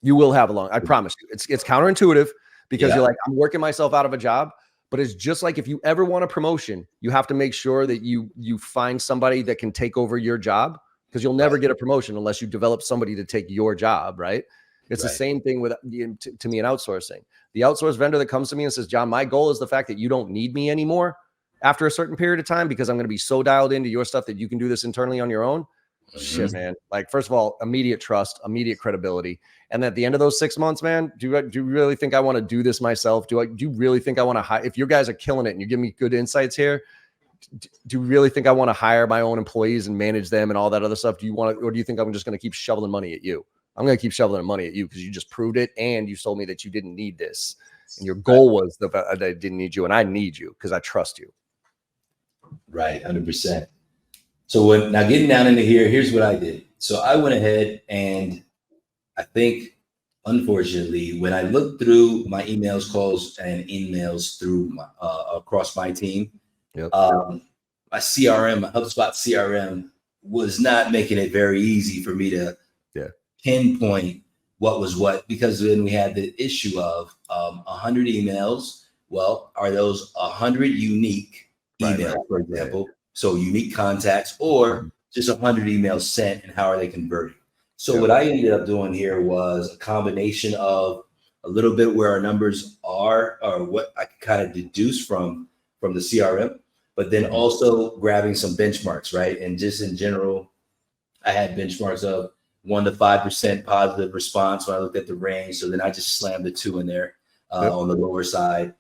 You will have I promise you. It's counterintuitive because you're like, I'm working myself out of a job, but it's just like if you ever want a promotion, you have to make sure that you find somebody that can take over your job, because you'll never get a promotion unless you develop somebody to take your job, right? It's the same thing with to me in outsourcing. The outsourced vendor that comes to me and says, John, my goal is the fact that you don't need me anymore after a certain period of time, because I'm going to be so dialed into your stuff that you can do this internally on your own. Shit, man. Like, first of all, immediate trust, immediate credibility. And at the end of those 6 months, man, do you really think I want to do this myself? Do you really think I want to hire? If you guys are killing it and you give me good insights here, do you really think I want to hire my own employees and manage them and all that other stuff? Do you want to, or do you think I'm just going to keep shoveling money at you? I'm going to keep shoveling money at you because you just proved it, and you told me that you didn't need this, and your goal was that I didn't need you, and I need you because I trust you. Right, 100%. So now getting down into here, here's what I did. So I went ahead and I think, unfortunately, when I looked through my emails, calls, and emails through my, across my team, my CRM, my HubSpot CRM, was not making it very easy for me to pinpoint what was what, because then we had the issue of 100 emails. Well, are those 100 unique emails, for example? So unique contacts, or just 100 emails sent, and how are they converting? So what I ended up doing here was a combination of a little bit where our numbers are, or what I could kind of deduce from the CRM, but then also grabbing some benchmarks, right? And just in general, I had benchmarks of 1 to 5% positive response when I looked at the range. So then I just slammed the 2 in there on the lower side.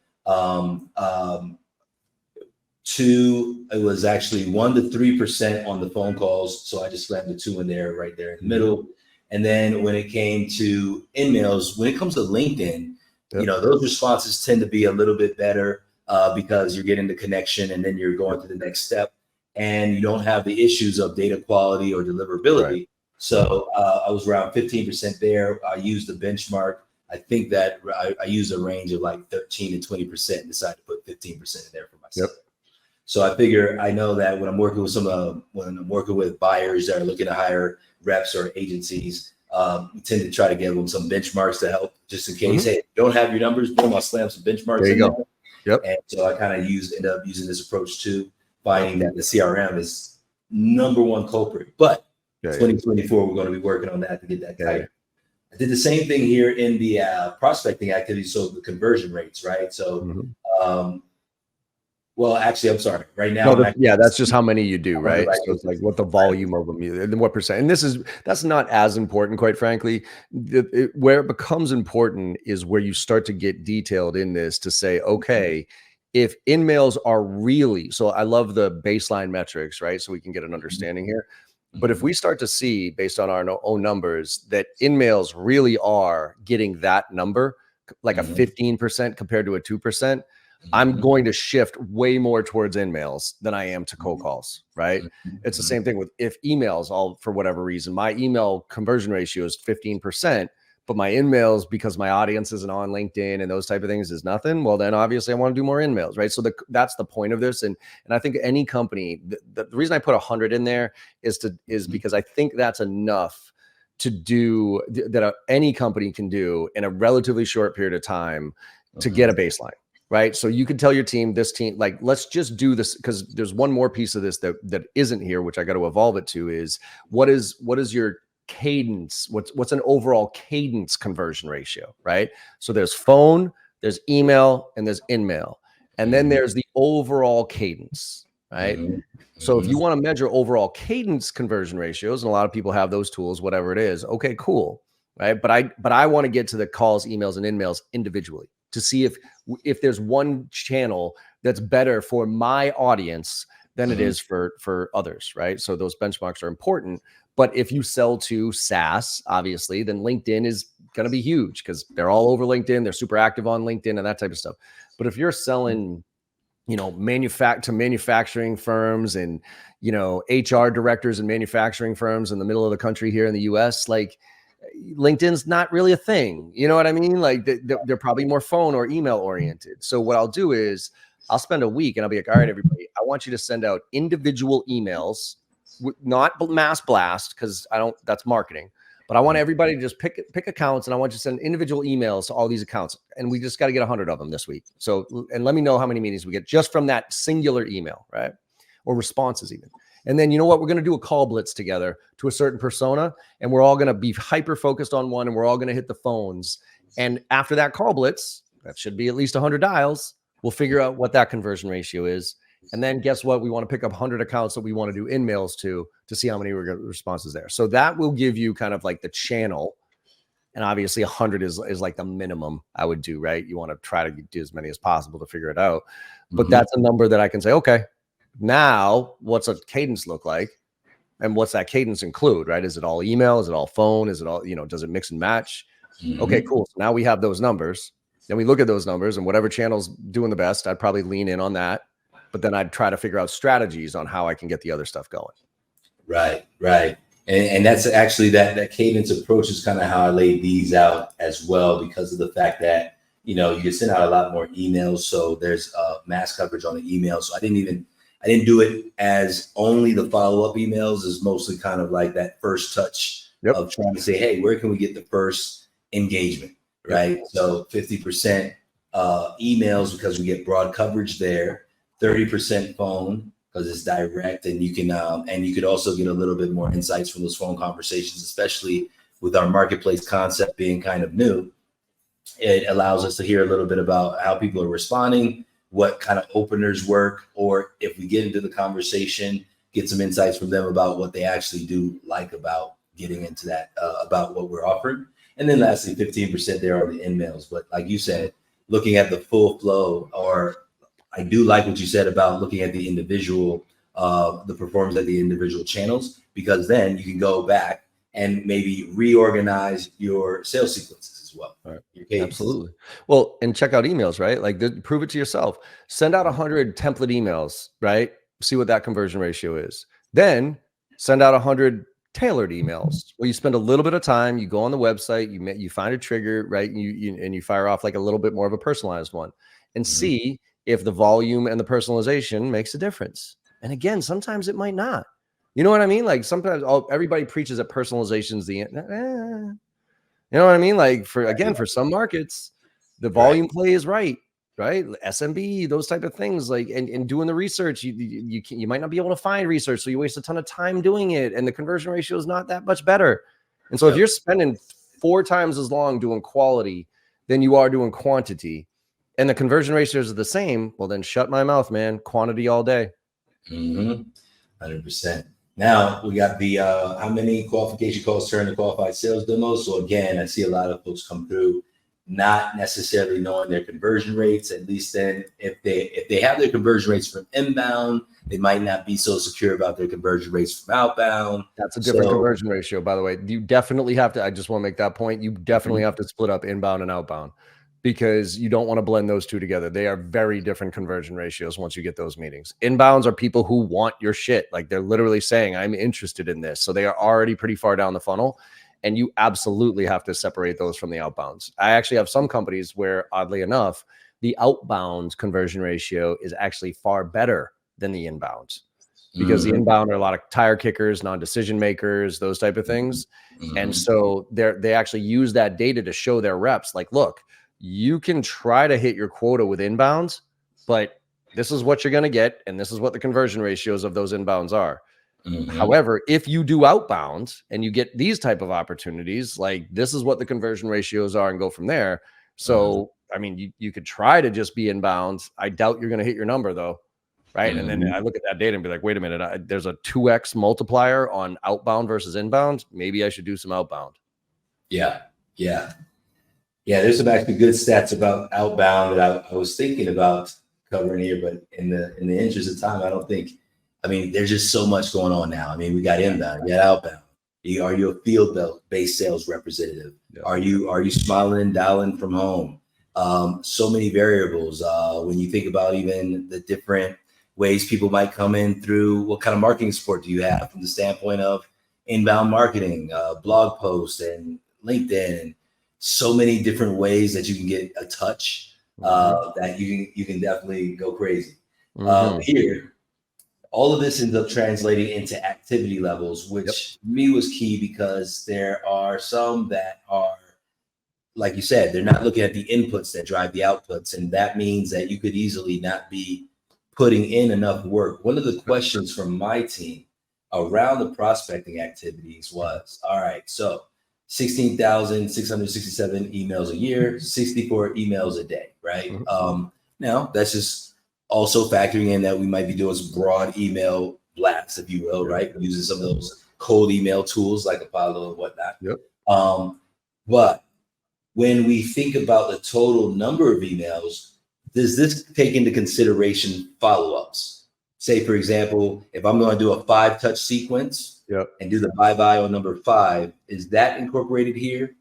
2, it was actually 1 to 3% on the phone calls. So I just slammed the 2 in there, right there in the middle. And then when it came to emails, when it comes to LinkedIn, those responses tend to be a little bit better because you're getting the connection and then you're going to the next step, and you don't have the issues of data quality or deliverability. So I was around 15% there. I used the benchmark. I think that I used a range of like 13 to 20% and decided to put 15% in there for myself. So I figure, I know that when I'm working with when I'm working with buyers that are looking to hire reps or agencies, we tend to try to give them some benchmarks to help, just in case, hey, if you don't have your numbers, boom, I'll slam some benchmarks in there. And so I kind of end up using this approach too, finding that the CRM is number one culprit. But 2024, we're going to be working on that to get that tighter. I did the same thing here in the prospecting activity, so the conversion rates, right? So, well, actually, I'm sorry. Right now, that's just how many you do, right? So it's like what the volume of them, and what percent. And that's not as important, quite frankly. Where it becomes important is where you start to get detailed in this to say, okay, if in-mails are really, so I love the baseline metrics, right? So we can get an understanding here. But if we start to see, based on our own numbers, that in-mails really are getting that number, like a 15% compared to a 2%, I'm going to shift way more towards in-mails than I am to cold calls, right? It's the same thing with if emails, for whatever reason, my email conversion ratio is 15%, but my in-mails, because my audience isn't on LinkedIn and those type of things, is nothing. Well, then obviously I want to do more in-mails, right? So that's the point of this. And I think any company, the reason I put 100 in there is because I think that's enough to do that any company can do in a relatively short period of time to get a baseline, right? So you can tell your team, this team, like, let's just do this, because there's one more piece of this that isn't here, which I got to evolve it to, is what is your cadence? What's an overall cadence conversion ratio, right? So there's phone, there's email, and there's in-mail. And then there's the overall cadence, right? So if you want to measure overall cadence conversion ratios, and a lot of people have those tools, whatever it is, okay, cool, right? But I want to get to the calls, emails, and in-mails individually to see if there's one channel that's better for my audience than it is for others, right? So those benchmarks are important. But if you sell to SaaS, obviously, then LinkedIn is going to be huge because they're all over LinkedIn. They're super active on LinkedIn and that type of stuff. But if you're selling, manufacturing firms and, HR directors and manufacturing firms in the middle of the country here in the US, like, LinkedIn's not really a thing. You know what I mean? Like, they're probably more phone or email oriented. So what I'll do is I'll spend a week and I'll be like, all right, everybody, I want you to send out individual emails, not mass blast, because that's marketing. But I want everybody to just pick accounts, and I want you to send individual emails to all these accounts. And we just got to get 100 of them this week. So, and let me know how many meetings we get just from that singular email, right? Or responses even. And then, you know what? We're going to do a call blitz together to a certain persona, and we're all going to be hyper focused on one, and we're all going to hit the phones. And after that call blitz, that should be at least 100 dials. We'll figure out what that conversion ratio is. And then guess what? We want to pick up 100 accounts that we want to do in-mails to see how many responses there. So that will give you kind of like the channel. And obviously 100 is like the minimum I would do, right? You want to try to do as many as possible to figure it out. But that's a number that I can say, okay, now what's a cadence look like? And what's that cadence include, right? Is it all email? Is it all phone? Is it all, does it mix and match? Okay, cool. So now we have those numbers. Then we look at those numbers, and whatever channel's doing the best, I'd probably lean in on that. But then I'd try to figure out strategies on how I can get the other stuff going. Right. And that's actually that cadence approach is kind of how I laid these out as well, because of the fact that, you can send out a lot more emails. So there's mass coverage on the email. So I didn't do it as only the follow-up emails, is mostly kind of like that first touch of trying to say, hey, where can we get the first engagement? Right. So 50% emails, because we get broad coverage there. 30% phone, because it's direct, and you can and you could also get a little bit more insights from those phone conversations, especially with our marketplace concept being kind of new. It allows us to hear a little bit about how people are responding, what kind of openers work, or if we get into the conversation, get some insights from them about what they actually do like about getting into that, about what we're offering. And then lastly, 15% there are the in-mails. But like you said, looking at the full flow, or I do like what you said about looking at the individual, the performance of the individual channels, because then you can go back and maybe reorganize your sales sequences as well. Right. Absolutely. Well, and check out emails, right? Like, prove it to yourself. Send out 100 template emails, right? See what that conversion ratio is. Then send out 100 tailored emails where you spend a little bit of time. You go on the website, you find a trigger, right? And you fire off like a little bit more of a personalized one, and see if the volume and the personalization makes a difference. And again, sometimes it might not. You know what I mean? Like, sometimes everybody preaches that personalization is the you know what I mean? Like, for some markets, the volume play is right? SMB, those type of things, like, and doing the research, you might not be able to find research, so you waste a ton of time doing it, and the conversion ratio is not that much better. And so if you're spending 4 times as long doing quality than you are doing quantity, and the conversion ratios are the same, well, then shut my mouth, man. Quantity all day. 100%. Now we got the how many qualification calls turn to qualified sales demos. So again, I see a lot of folks come through not necessarily knowing their conversion rates. At least then, if they have their conversion rates from inbound, they might not be so secure about their conversion rates from outbound. That's a different conversion ratio, by the way. You definitely have to. I just want to make that point. You definitely have to split up inbound and outbound, because you don't want to blend those two together. They are very different conversion ratios once you get those meetings. Inbounds are people who want your shit. Like, they're literally saying, I'm interested in this. So they are already pretty far down the funnel, and you absolutely have to separate those from the outbounds. I actually have some companies where, oddly enough, the outbound conversion ratio is actually far better than the inbounds. because the inbound are a lot of tire kickers, non-decision makers, those type of things. And so they actually use that data to show their reps, like, look, you can try to hit your quota with inbounds, but this is what you're going to get. And this is what the conversion ratios of those inbounds are. However, if you do outbounds and you get these type of opportunities, like this is what the conversion ratios are and go from there. So, I mean, you could try to just be inbounds. I doubt you're going to hit your number though. Right. And then I look at that data and be like, wait a minute, there's a 2x multiplier on outbound versus inbound. Maybe I should do some outbound. Yeah. There's some actually good stats about outbound that I was thinking about covering here, but in the interest of time, there's just so much going on now. I mean, we got inbound, we got outbound. Are you a field-based sales representative? Yeah. Are you smiling and dialing from home? So many variables. When you think about even the different ways people might come in through, what kind of marketing support do you have from the standpoint of inbound marketing, blog posts and LinkedIn, and so many different ways that you can get a touch that you can definitely go crazy. Here, all of this ends up translating into activity levels, which to me was key, because there are some that are, like you said, they're not looking at the inputs that drive the outputs. And that means that you could easily not be putting in enough work. One of the questions from my team around the prospecting activities was, all right, so 16,667 emails a year, 64 emails a day, right? Now that's just also factoring in that we might be doing some broad email blasts, if you will, right? Using some of those cold email tools like Apollo and whatnot. But when we think about the total number of emails, does this take into consideration follow-ups? Say, for example, if I'm going to do a 5-touch sequence and do the bye-bye on number 5, is that incorporated here?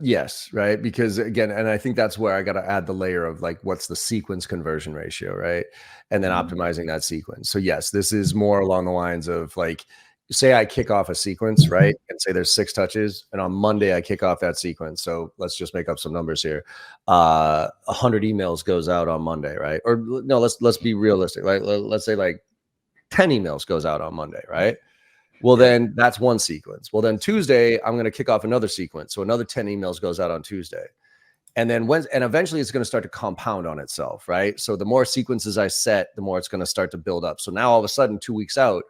Yes, right. Because again, and I think that's where I got to add the layer of like, what's the sequence conversion ratio, right? And then optimizing that sequence. So yes, this is more along the lines of like, say I kick off a sequence, right? And say there's 6 touches, and on Monday I kick off that sequence. So let's just make up some numbers here. 100 emails goes out on Monday, right? Or no, let's be realistic. Like let's say like 10 emails goes out on Monday, right? Well, then that's one sequence. Well, then Tuesday I'm going to kick off another sequence. So another 10 emails goes out on Tuesday. And then and eventually it's going to start to compound on itself, right? So the more sequences I set, the more it's going to start to build up. So now all of a sudden, 2 weeks out,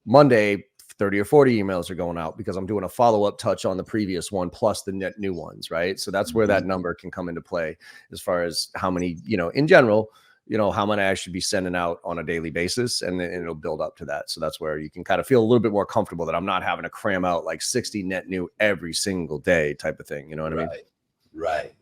Monday, 30 or 40 emails are going out because I'm doing a follow-up touch on the previous one plus the net new ones, right? So that's where that number can come into play as far as how many, in general, how many I should be sending out on a daily basis, and then it'll build up to that. So that's where you can kind of feel a little bit more comfortable that I'm not having to cram out like 60 net new every single day type of thing. You know what I mean? Right.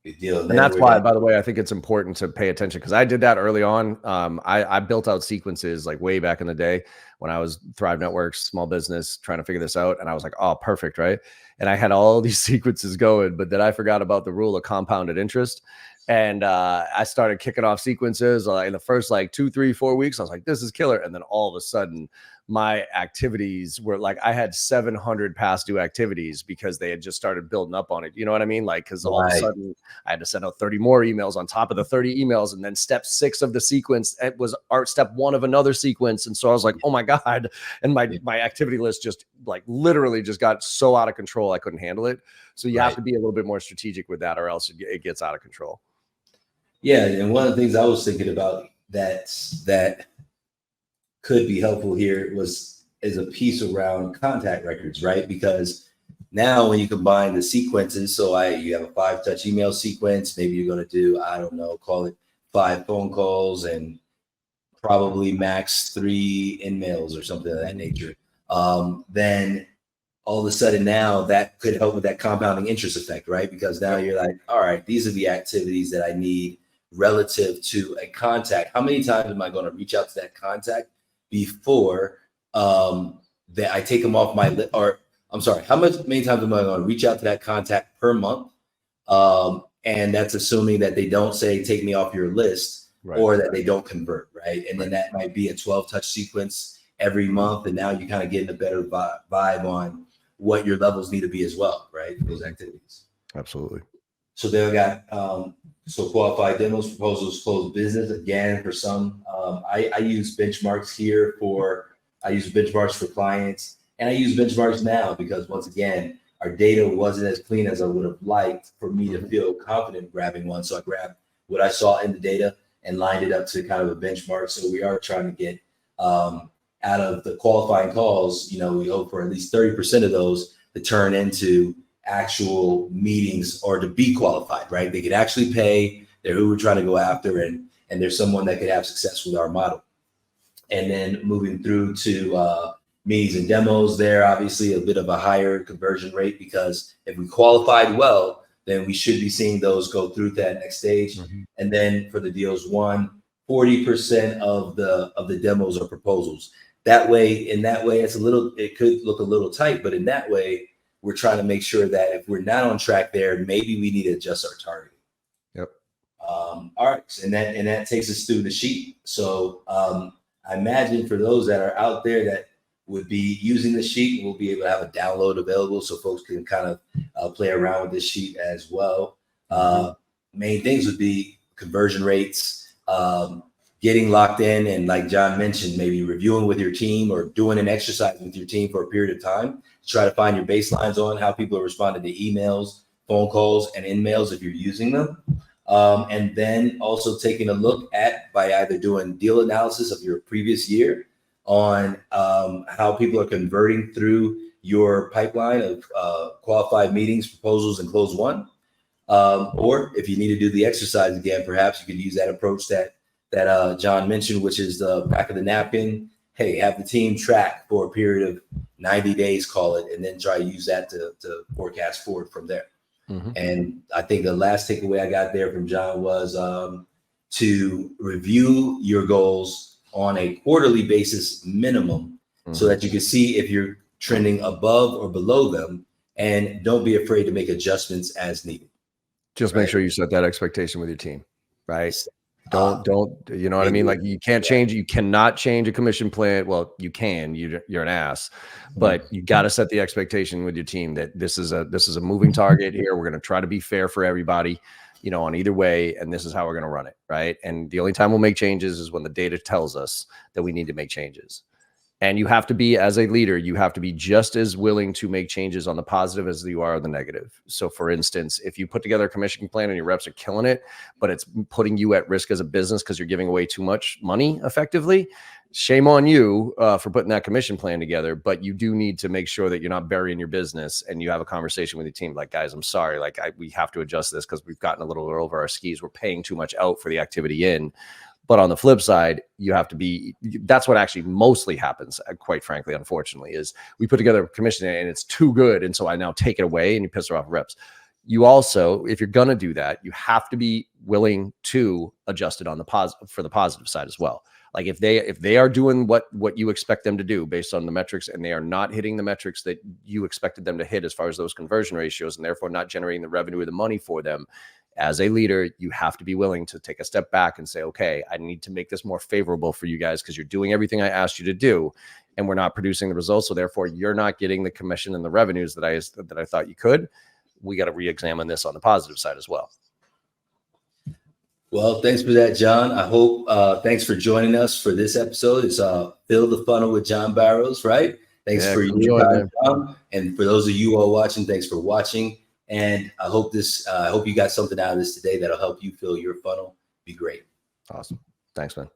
Good deal. And that's why, by the way, I think it's important to pay attention, because I did that early on. I built out sequences like way back in the day when I was Thrive Networks, small business, trying to figure this out. And I was like, oh, perfect, right? And I had all these sequences going, but then I forgot about the rule of compounded interest. And I started kicking off sequences in the first like 2, 3, 4 weeks. I was like, this is killer. And then all of a sudden, my activities were like, I had 700 past due activities because they had just started building up on it. You know what I mean? Like, because all of a sudden I had to send out 30 more emails on top of the 30 emails. And then step 6 of the sequence, it was step 1 of another sequence. And so I was like, oh my God. And my activity list just like literally just got so out of control, I couldn't handle it. So you have to be a little bit more strategic with that, or else it gets out of control. Yeah. And one of the things I was thinking about that could be helpful here is a piece around contact records, right? Because now when you combine the sequences, so you have a 5-touch email sequence, maybe you're going to do, I don't know, call it 5 phone calls and probably max 3 in-mails or something of that nature. Then all of a sudden now that could help with that compounding interest effect, right? Because now you're like, all right, these are the activities that I need relative to a contact. How many times am I going to reach out to that contact before that I take them off my list? Or I'm sorry, many times am I going to reach out to that contact per month? And that's assuming that they don't say, take me off your list, or that they don't convert, right? And then that might be a 12-touch sequence every month. And now you're kind of getting a better vibe on what your levels need to be as well, right? For those activities. Absolutely. So they've got so qualified demos, proposals, closed business. Again, for some, I use benchmarks here I use benchmarks for clients, and I use benchmarks now because once again, our data wasn't as clean as I would have liked for me to feel confident grabbing one. So I grabbed what I saw in the data and lined it up to kind of a benchmark. So we are trying to get out of the qualifying calls, we hope for at least 30% of those to turn into actual meetings or to be qualified, right? They could actually pay, they're who we're trying to go after, and there's someone that could have success with our model. And then moving through to meetings and demos, there obviously a bit of a higher conversion rate, because if we qualified well, then we should be seeing those go through that next stage. And then for the deals won, 40% of the demos are proposals. In that way, it could look a little tight, but in that way, we're trying to make sure that if we're not on track there, maybe we need to adjust our target. Yep. All right, and that takes us through the sheet. So I imagine for those that are out there that would be using the sheet, we'll be able to have a download available so folks can kind of play around with this sheet as well. Main things would be conversion rates, getting locked in, and like John mentioned, maybe reviewing with your team or doing an exercise with your team for a period of time to try to find your baselines on how people are responding to emails, phone calls, and in-mails if you're using them. And then also taking a look at, by either doing deal analysis of your previous year on how people are converting through your pipeline of qualified meetings, proposals, and close one. Or if you need to do the exercise again, perhaps you could use that approach that John mentioned, which is the back of the napkin. Hey, have the team track for a period of 90 days, call it, and then try to use that to forecast forward from there. And I think the last takeaway I got there from John was to review your goals on a quarterly basis minimum, so that you can see if you're trending above or below them, and don't be afraid to make adjustments as needed. Just make sure you set that expectation with your team, right? Don't, you know what I mean? Like you cannot change a commission plan. Well, you can, you're an ass, but you got to set the expectation with your team that this is a moving target here. We're going to try to be fair for everybody, on either way. And this is how we're going to run it. Right. And the only time we'll make changes is when the data tells us that we need to make changes. And you have to be, as a leader, you have to be just as willing to make changes on the positive as you are on the negative. So for instance, if you put together a commission plan and your reps are killing it, but it's putting you at risk as a business because you're giving away too much money effectively, shame on you for putting that commission plan together. But you do need to make sure that you're not burying your business, and you have a conversation with your team. Like, guys, I'm sorry. We have to adjust this because we've gotten a little over our skis. We're paying too much out for the activity in. But on the flip side, you have to be, that's what actually mostly happens, quite frankly, unfortunately, is we put together a commission and it's too good. And so I now take it away, and you piss her off reps. You also, if you're going to do that, you have to be willing to adjust it on the positive, for the positive side as well. Like if they are doing what you expect them to do based on the metrics, and they are not hitting the metrics that you expected them to hit as far as those conversion ratios, and therefore not generating the revenue or the money for them, as a leader, you have to be willing to take a step back and say, okay, I need to make this more favorable for you guys because you're doing everything I asked you to do, and we're not producing the results. So therefore, you're not getting the commission and the revenues that I thought you could. We got to re-examine this on the positive side as well. Well, thanks for that, John. I hope, thanks for joining us for this episode. It's Fill the Funnel with John Barrows, right? Thanks for your time, John. And for those of you all watching, thanks for watching. And I hope you got something out of this today that'll help you fill your funnel. Be great. Awesome. Thanks, man.